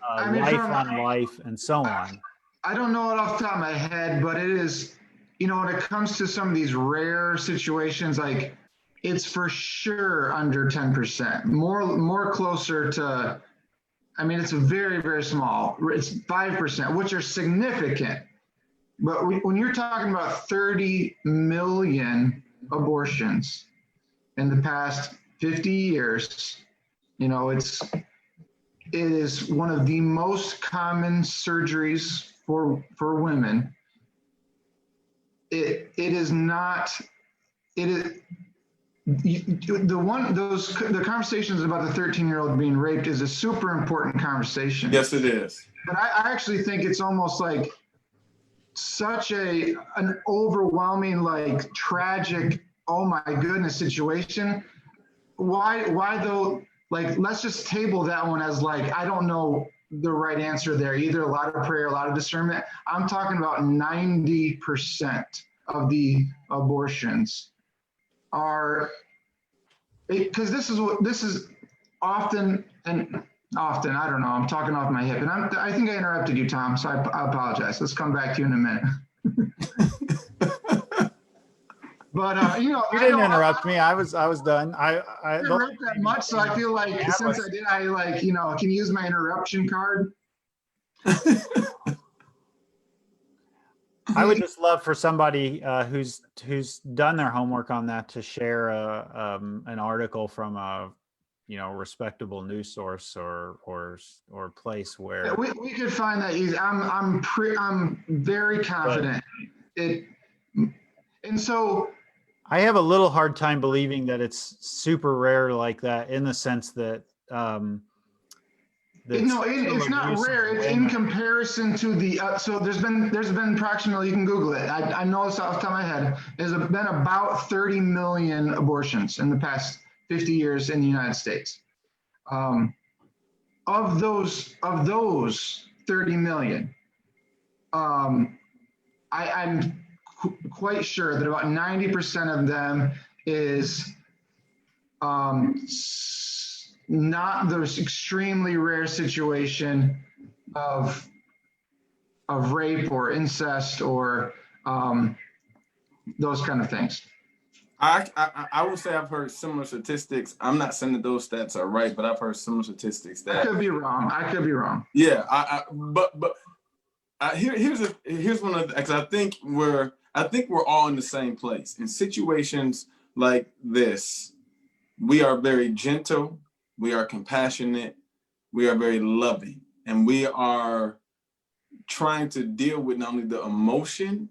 on life, and so on. I don't know it off the top of my head, but it is, when it comes to some of these rare situations, like, it's for sure under 10%, more closer to, it's very, very small. It's 5%, which are significant. But when you're talking about 30 million abortions in the past 50 years, it is one of the most common surgeries for women. It is the conversations about the 13-year-old being raped is a super important conversation. Yes, it is. But I actually think it's almost like such an overwhelming, like tragic, oh my goodness situation. Why though? Like, let's just table that one as like, I don't know the right answer there. Either a lot of prayer, a lot of discernment. I'm talking about 90% of the abortions are, because this is often, I don't know, I'm talking off my hip, and I think I interrupted you, Tom, so I apologize. Let's come back to you in a minute. But you didn't interrupt me. I was done. I didn't interrupt that much, so I feel like since I did, I like, can use my interruption card. I would just love for somebody who's done their homework on that to share an article from a respectable news source or place where we could find that easy. I'm very confident and so I have a little hard time believing that it's super rare like that, in the sense that it's not rare. It's in comparison to the so there's been approximately, you can Google it. I know this off the top of my head. There's been about 30 million abortions in the past 50 years in the United States. Of those 30 million, I'm quite sure that about 90% of them is not those extremely rare situation of rape or incest or those kind of things. I would say I've heard similar statistics. I'm not saying that those stats are right, but I've heard similar statistics that I could be wrong. Yeah, here's one of the, because I think we're all in the same place. In situations like this, we are very gentle, we are compassionate, we are very loving, and we are trying to deal with not only the emotional,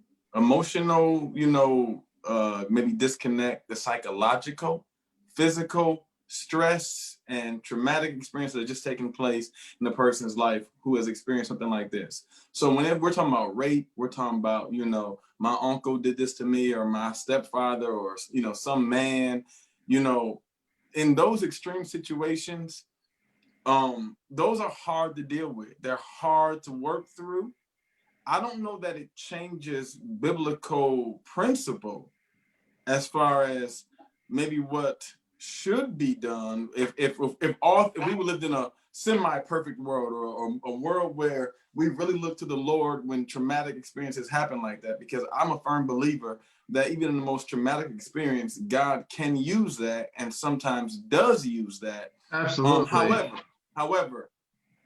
maybe disconnect, the psychological, physical stress and traumatic experiences that are just taking place in a person's life who has experienced something like this. So whenever we're talking about rape, we're talking about, my uncle did this to me, or my stepfather, or, some man, in those extreme situations, those are hard to deal with. They're hard to work through. I don't know that it changes biblical principle as far as maybe what should be done if we lived in a semi-perfect world, or a world where we really look to the Lord when traumatic experiences happen like that, because I'm a firm believer that even in the most traumatic experience, God can use that, and sometimes does use that. Absolutely. However,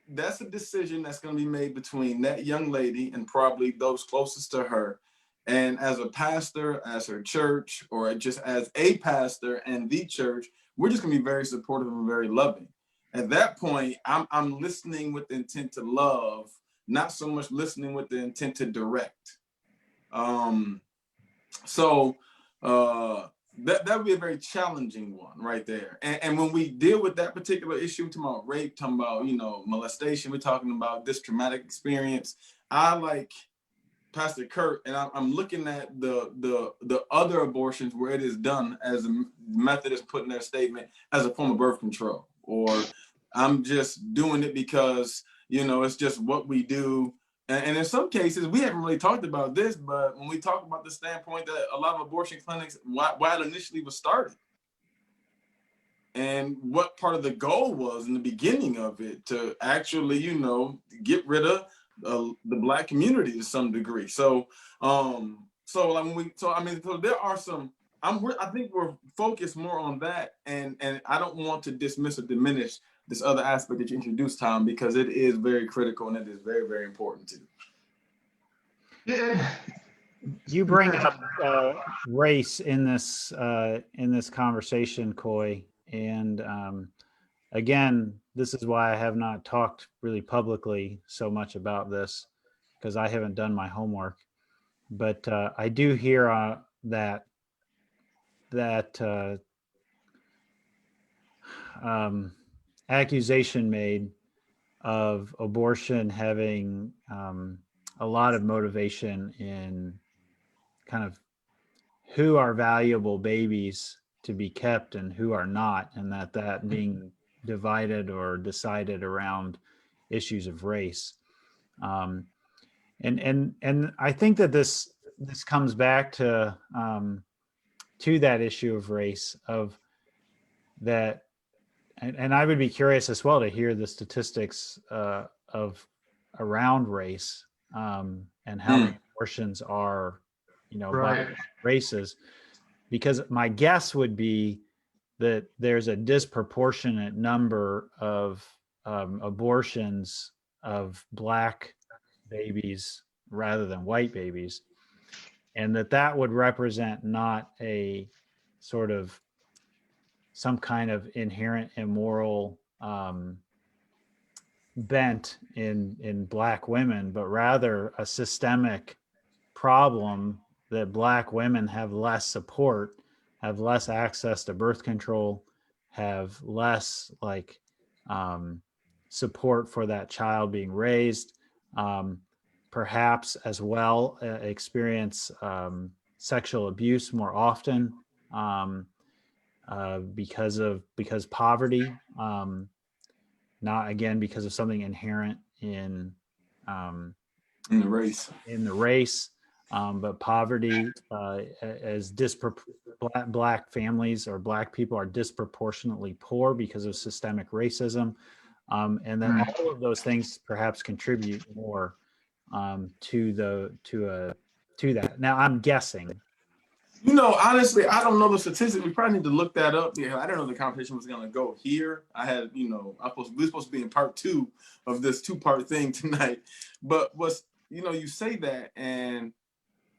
that's a decision that's going to be made between that young lady and probably those closest to her. And as a pastor, as her church, or just as a pastor and the church, we're just going to be very supportive and very loving. At that point, I'm listening with the intent to love, not so much listening with the intent to direct. So that would be a very challenging one right there. And when we deal with that particular issue, we're talking about rape, talking about, molestation, we're talking about this traumatic experience. I like Pastor Kurt, and I'm looking at the other abortions where it is done, as a Methodist put in their statement, as a form of birth control, or I'm just doing it because, it's just what we do. And in some cases, we haven't really talked about this, but when we talk about the standpoint that a lot of abortion clinics, why it initially was started, and what part of the goal was in the beginning of it, to actually, get rid of the Black community to some degree. So there are some. I think we're focused more on that, and I don't want to dismiss or diminish this other aspect that you introduced, Tom, because it is very critical and it is very, very important too. Yeah. You bring up race in this conversation, Coye, and again, this is why I have not talked really publicly so much about this, because I haven't done my homework. But I do hear that accusation made of abortion having a lot of motivation in kind of who are valuable babies to be kept and who are not, and that being divided or decided around issues of race. And I think that this comes back to that issue of race, of that, and I would be curious as well to hear the statistics of around race, and how many abortions are, Right. by races, because my guess would be that there's a disproportionate number of abortions of Black babies rather than white babies, and that would represent not a sort of some kind of inherent immoral bent in Black women, but rather a systemic problem that Black women have less support, have less access to birth control, have less support for that child being raised, perhaps as well experience sexual abuse more often, because poverty, not again because of something inherent in the race, but poverty, as Black families or Black people are disproportionately poor because of systemic racism, and then all of those things perhaps contribute more to that. Now, I'm guessing. Honestly, I don't know the statistics. We probably need to look that up. Yeah, I didn't know the conversation was going to go here. I had, we're supposed to be in part 2 of this 2-part thing tonight. But you say that, and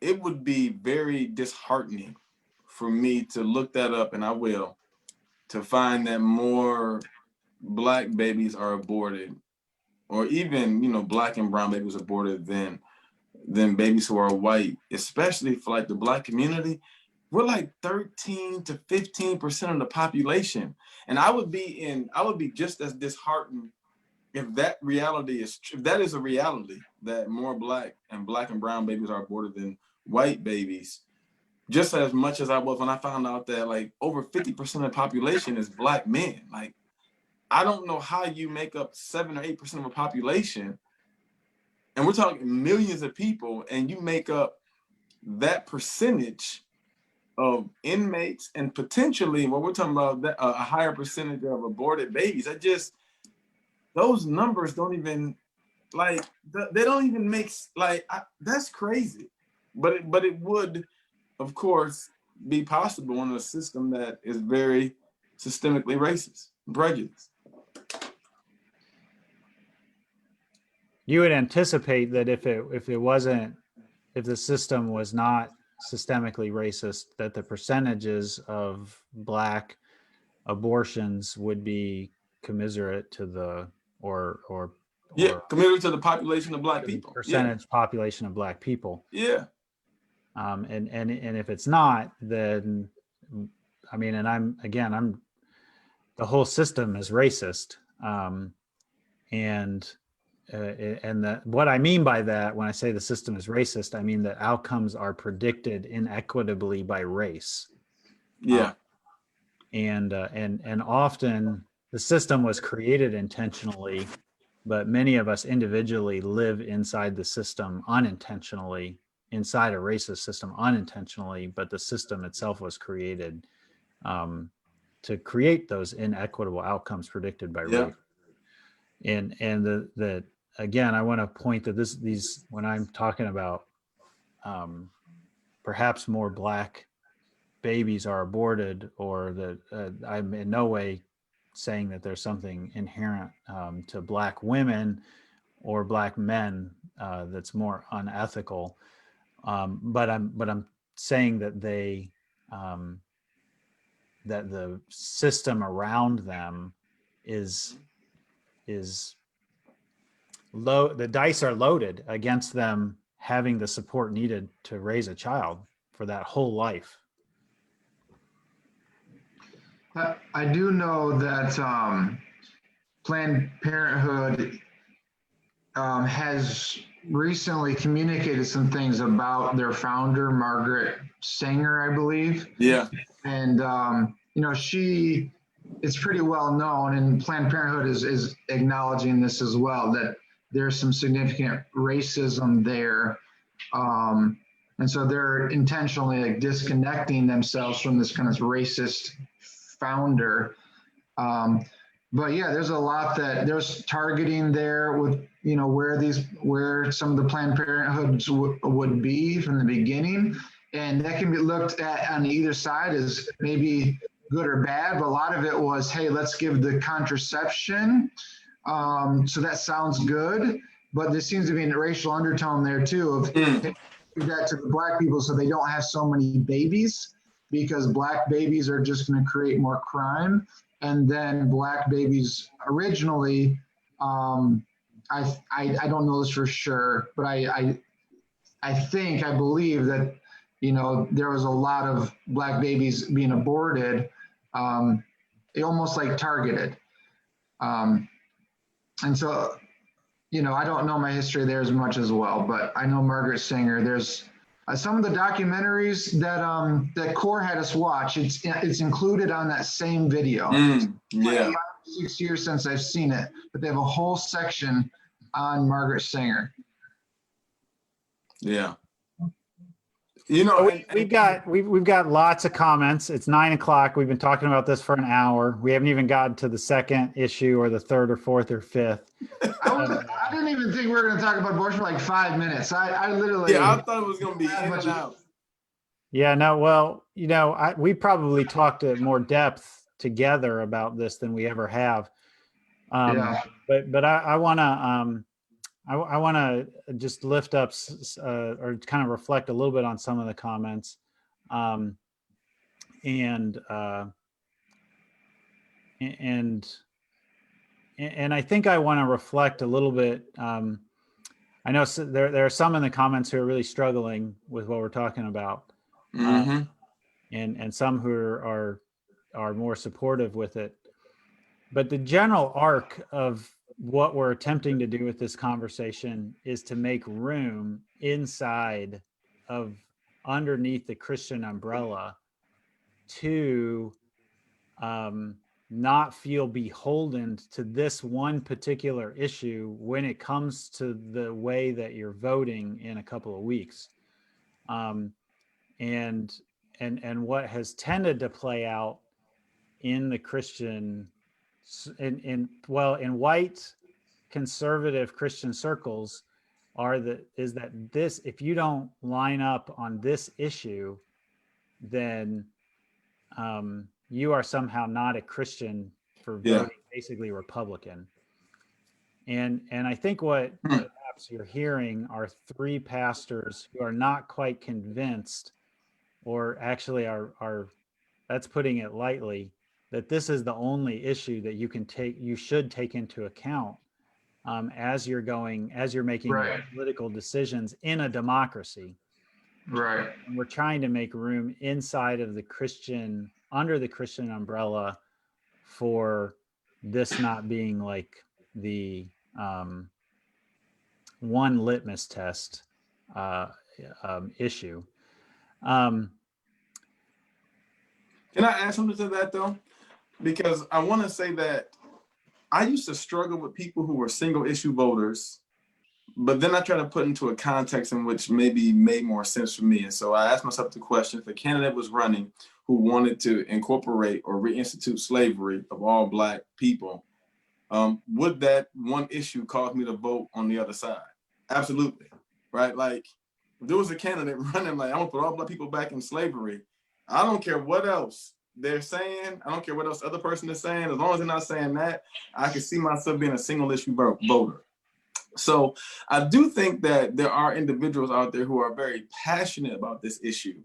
it would be very disheartening for me to look that up, and I will, to find that more Black babies are aborted, or even, Black and brown babies aborted than babies who are white, especially for the Black community. We're 13 to 15% of the population. And I would be just as disheartened if that is a reality, that more Black and brown babies are aborted than white babies, just as much as I was when I found out that over 50% of the population is Black men. I don't know how you make up 7 or 8% of a population, and we're talking millions of people, and you make up that percentage of inmates, and potentially what we're talking about, a higher percentage of aborted babies. Those numbers don't even they don't even make that's crazy. But it would, of course, be possible in a system that is very systemically racist and prejudiced. You would anticipate that if the system was not systemically racist, that the percentages of Black abortions would be commensurate to the commensurate to the population of Black people, percentage population of Black people. Yeah. And if it's not, then I'm the whole system is racist, and what I mean by that, when I say the system is racist, I mean that outcomes are predicted inequitably by race. Yeah. And often the system was created intentionally, but many of us individually live inside the system unintentionally, inside a racist system unintentionally, but the system itself was created to create those inequitable outcomes predicted by race. And the again, I want to point that these when I'm talking about perhaps more Black babies are aborted, or that I'm in no way saying that there's something inherent to Black women or Black men that's more unethical, but I'm saying that that the system around them is low. The dice are loaded against them having the support needed to raise a child for that whole life. I do know that Planned Parenthood has recently communicated some things about their founder, Margaret Sanger, I believe. Yeah. And, it's pretty well known, and Planned Parenthood is acknowledging this as well, that there's some significant racism there. And so they're intentionally like disconnecting themselves from this kind of racist founder. But yeah, there's a lot that there's targeting there with, where some of the Planned Parenthoods would be from the beginning. And that can be looked at on either side as maybe good or bad, but a lot of it was, hey, let's give the contraception. So that sounds good, but there seems to be a racial undertone there too of hey, give that to the Black people so they don't have so many babies, because Black babies are just going to create more crime. And then Black babies originally, I don't know this for sure, but I believe that, there was a lot of Black babies being aborted, almost like targeted. And so, I don't know my history there as much as well, but I know Margaret Sanger. There's some of the documentaries that Core had us watch. It's included on that same video. Yeah. 5 or 6 years since I've seen it, but they have a whole section on Margaret Sanger. Yeah. We've got lots of comments. It's 9 o'clock. We've been talking about this for an hour. We haven't even gotten to the second issue or the third or fourth or fifth. I didn't even think we were going to talk about abortion for like 5 minutes. I literally. Yeah, I thought it was going to be in and out. Yeah, no, well, we probably talked at more depth together about this than we ever have. But I want to I want to just lift up or kind of reflect a little bit on some of the comments, and I think I want to reflect a little bit. I know there are some in the comments who are really struggling with what we're talking about, and some who are more supportive with it. But the general arc of what we're attempting to do with this conversation is to make room inside of underneath the Christian umbrella to not feel beholden to this one particular issue when it comes to the way that you're voting in a couple of weeks. And what has tended to play out in the Christian in white conservative Christian circles is that if you don't line up on this issue, then you are somehow not a Christian for voting basically Republican. And I think what perhaps you're hearing are three pastors who are not quite convinced, or actually are that's putting it lightly, that this is the only issue that you should take into account as you're making political decisions in a democracy. Right. And we're trying to make room inside of under the Christian umbrella for this not being like the one litmus test issue. Can I add something to that though? Because I want to say that I used to struggle with people who were single issue voters, but then I try to put into a context in which maybe made more sense for me. And so I asked myself the question, if a candidate was running who wanted to incorporate or reinstitute slavery of all Black people, would that one issue cause me to vote on the other side? Absolutely, right? Like, if there was a candidate running like, I want to put all Black people back in slavery, I don't care what else they're saying. I don't care what else the other person is saying. As long as they're not saying that, I can see myself being a single issue voter. So I do think that there are individuals out there who are very passionate about this issue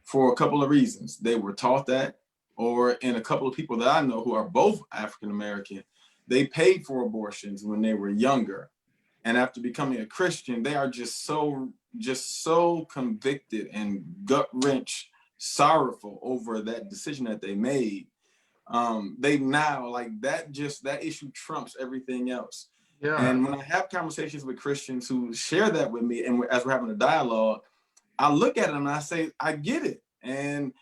for a couple of reasons. They were taught that, or in a couple of people that I know who are both African-American, they paid for abortions when they were younger. And after becoming a Christian, they are just so convicted and gut-wrench sorrowful over that decision that they made, they now like that issue trumps everything else. Yeah. And when I have conversations with Christians who share that with me, and as we're having a dialogue, I look at them and I say, I get it. And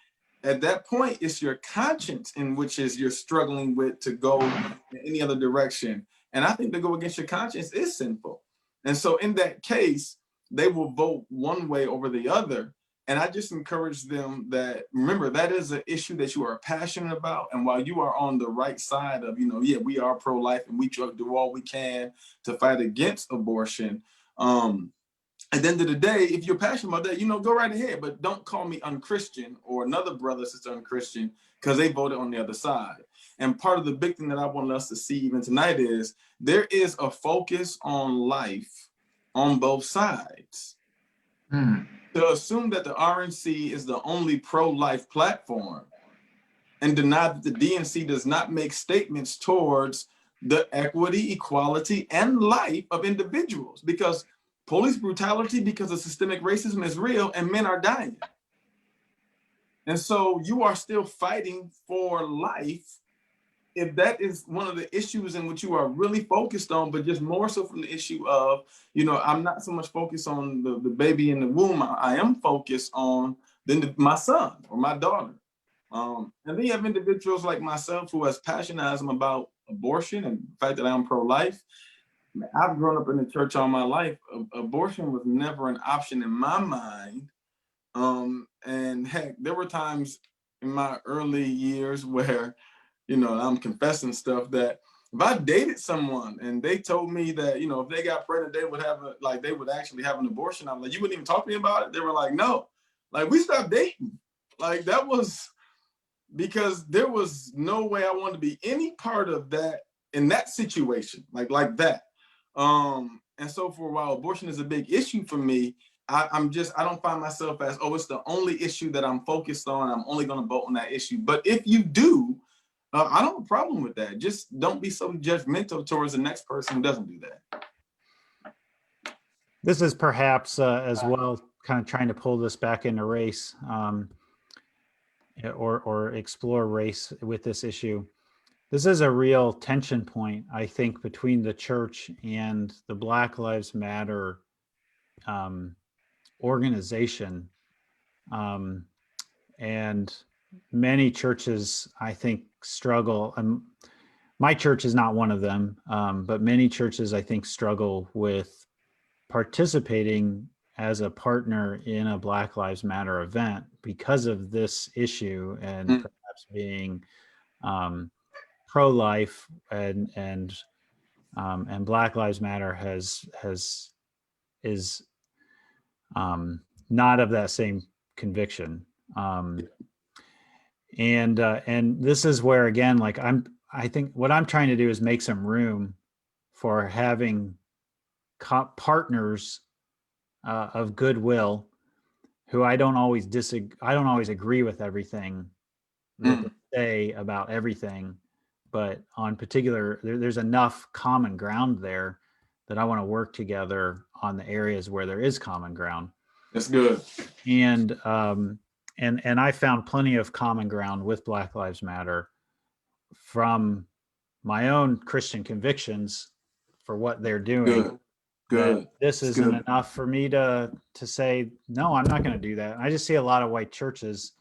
at that point, it's your conscience in which is you're struggling with to go in any other direction. And I think to go against your conscience is sinful. And so in that case, they will vote one way over the other. And I just encourage them that, remember, that is an issue that you are passionate about. And while you are on the right side of, we are pro-life and we do all we can to fight against abortion. At the end of the day, if you're passionate about that, go right ahead. But don't call me unchristian or another brother or sister unchristian because they voted on the other side. And part of the big thing that I want us to see even tonight is there is a focus on life on both sides. To assume that the RNC is the only pro-life platform and deny that the DNC does not make statements towards the equity, equality, and life of individuals, because police brutality because of systemic racism is real and men are dying. And so you are still fighting for life if that is one of the issues in which you are really focused on, but just more so from the issue of, I'm not so much focused on the baby in the womb. I am focused on my son or my daughter. And then you have individuals like myself who has passionate about abortion and the fact that I'm pro-life. I've grown up in the church all my life. Abortion was never an option in my mind. And heck, there were times in my early years where, I'm confessing stuff that if I dated someone and they told me that, if they got pregnant, they would actually have an abortion. I'm like, you wouldn't even talk to me about it? They were like, no, like we stopped dating. Like that was because there was no way I wanted to be any part of that in that situation, like that. And so for a while, abortion is a big issue for me. I don't find myself as, it's the only issue that I'm focused on. I'm only going to vote on that issue. But if you do, I don't have a problem with that. Just don't be so judgmental towards the next person who doesn't do that. This is perhaps as well kind of trying to pull this back into race or explore race with this issue. This is a real tension point, I think, between the church and the Black Lives Matter organization. And many churches, I think, struggle. My church is not one of them, but many churches, I think, struggle with participating as a partner in a Black Lives Matter event because of this issue and perhaps being pro-life and Black Lives Matter is not of that same conviction. And this is where, again, I think what I'm trying to do is make some room for having partners of goodwill who I don't always agree with everything that they say about everything, but on particular, there's enough common ground there that I want to work together on the areas where there is common ground. That's good. And I found plenty of common ground with Black Lives Matter from my own Christian convictions for what they're doing. Good. This isn't enough for me to say, no, I'm not going to do that. I just see a lot of white churches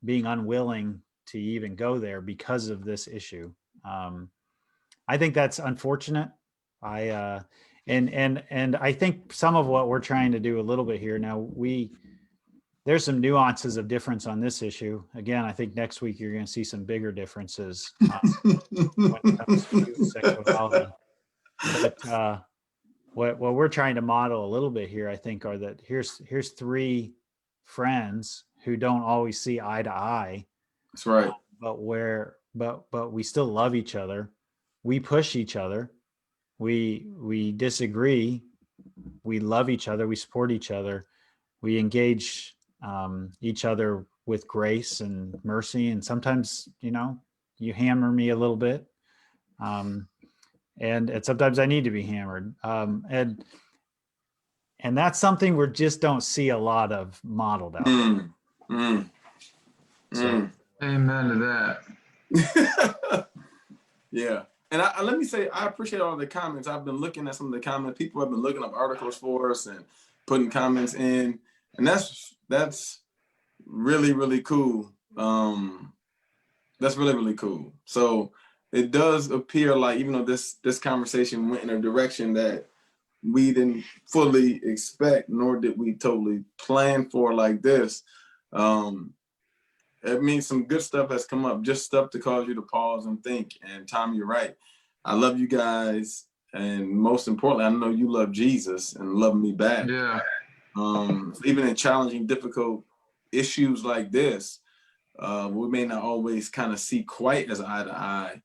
being unwilling to even go there because of this issue. I think that's unfortunate. And I think some of what we're trying to do a little bit here now, there's some nuances of difference on this issue. Again, I think next week you're going to see some bigger differences when it comes to sexuality. But what we're trying to model a little bit here, I think, are that here's three friends who don't always see eye to eye. That's right. But we still love each other. We push each other. We disagree. We love each other. We support each other. We engage each other with grace and mercy. And sometimes, you hammer me a little bit. And sometimes I need to be hammered. And that's something we just don't see a lot of modeled out. So, amen to that. Yeah. And let me say, I appreciate all the comments. I've been looking at some of the comments. People have been looking up articles for us and putting comments in. And that's really, really cool. That's really, really cool. So it does appear like, even though this conversation went in a direction that we didn't fully expect, nor did we totally plan for like this, it means some good stuff has come up, just stuff to cause you to pause and think. And Tom, you're right. I love you guys. And most importantly, I know you love Jesus and love me back. Yeah. Even in challenging, difficult issues like this, we may not always kind of see quite as eye to eye.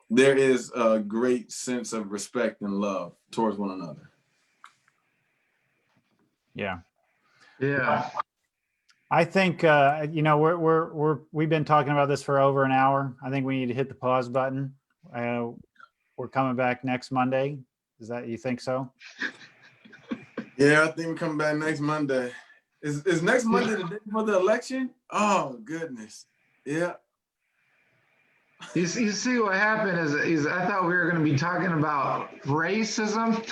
There is a great sense of respect and love towards one another. Yeah. Yeah. I think we've been talking about this for over an hour. I think we need to hit the pause button. We're coming back next Monday. Is that, you think so? Yeah, I think we're coming back next Monday. Is next Monday the day for the election? Oh goodness. Yeah. You see what happened is I thought we were going to be talking about racism.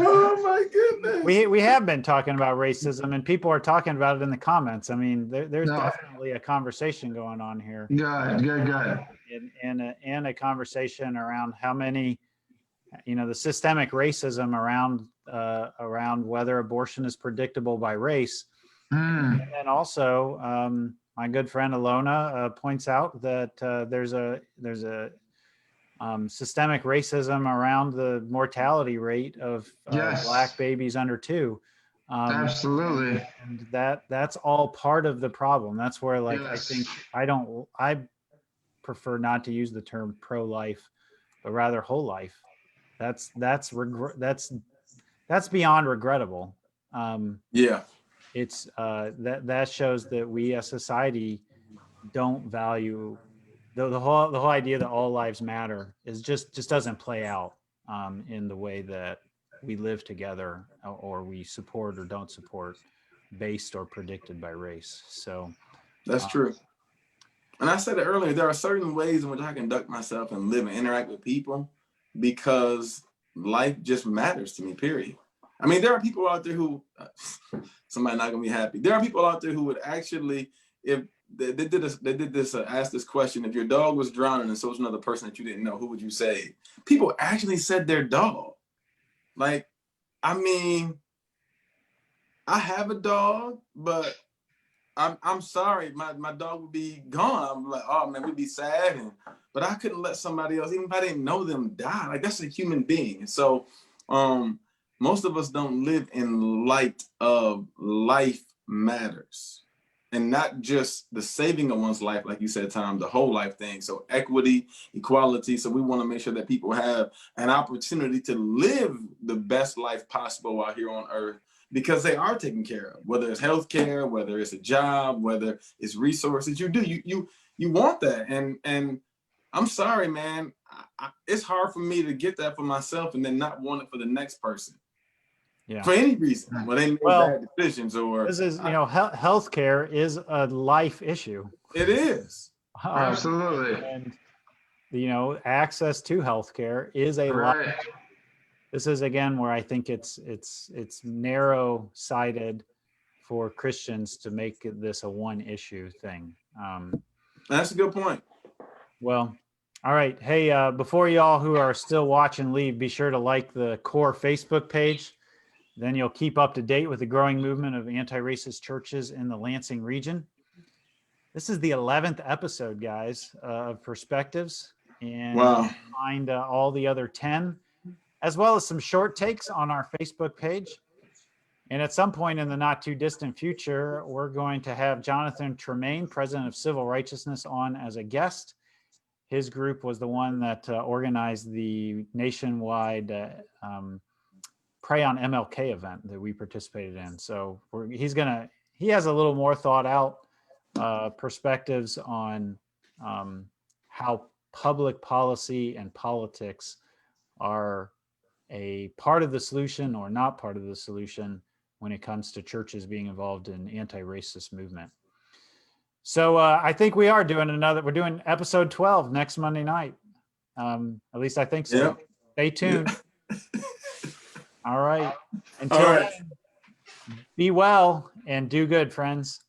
Oh my goodness. We have been talking about racism, and people are talking about it in the comments. I mean, there's definitely a conversation going on here. Good. And a conversation around how many, the systemic racism around whether abortion is predictable by race. And then also, my good friend Alona points out that there's a systemic racism around the mortality rate of Black babies under 2. Absolutely. And that's all part of the problem. That's where, like, Yes. I prefer not to use the term pro-life, but rather whole life. That's beyond regrettable. It's that shows that we as society don't value the whole idea that all lives matter is just doesn't play out in the way that we live together or we support or don't support based or predicted by race. So that's true. And I said it earlier, there are certain ways in which I conduct myself and live and interact with people because life just matters to me, period. I mean, there are people out there who, somebody not gonna be happy. There are people out there who would actually, if asked this question, if your dog was drowning and so was another person that you didn't know, who would you save? People actually said their dog. Like, I mean, I have a dog, but I'm sorry, my dog would be gone. I'm like, oh man, we'd be sad, but I couldn't let somebody else, even if I didn't know them, die. Like, that's a human being. And so most of us don't live in light of life matters. And not just the saving of one's life, like you said, Tom, the whole life thing. So equity, equality. So we want to make sure that people have an opportunity to live the best life possible while here on earth, because they are taken care of, whether it's healthcare, whether it's a job, whether it's resources. You want that. And I'm sorry, man, it's hard for me to get that for myself and then not want it for the next person. Yeah. For any reason, when they make bad decisions or this is, healthcare is a life issue. It is. Absolutely. And access to healthcare is a life. This is again where I think it's narrow-sighted for Christians to make this a one-issue thing. That's a good point. Well, all right. Hey, before y'all who are still watching leave, be sure to like the Core Facebook page. Then you'll keep up to date with the growing movement of anti-racist churches in the Lansing region. This is the 11th episode, guys, of Perspectives. And wow. You can find all the other 10, as well as some short takes on our Facebook page. And at some point in the not too distant future, we're going to have Jonathan Tremaine, president of Civil Righteousness, on as a guest. His group was the one that organized the nationwide Pray on MLK event that we participated in. So he has a little more thought out perspectives on how public policy and politics are a part of the solution or not part of the solution when it comes to churches being involved in anti-racist movement. So I think we are doing we're doing episode 12 next Monday night. At least I think so. Yeah. Stay tuned. Yeah. All right. Until All right. then, be well and do good, friends.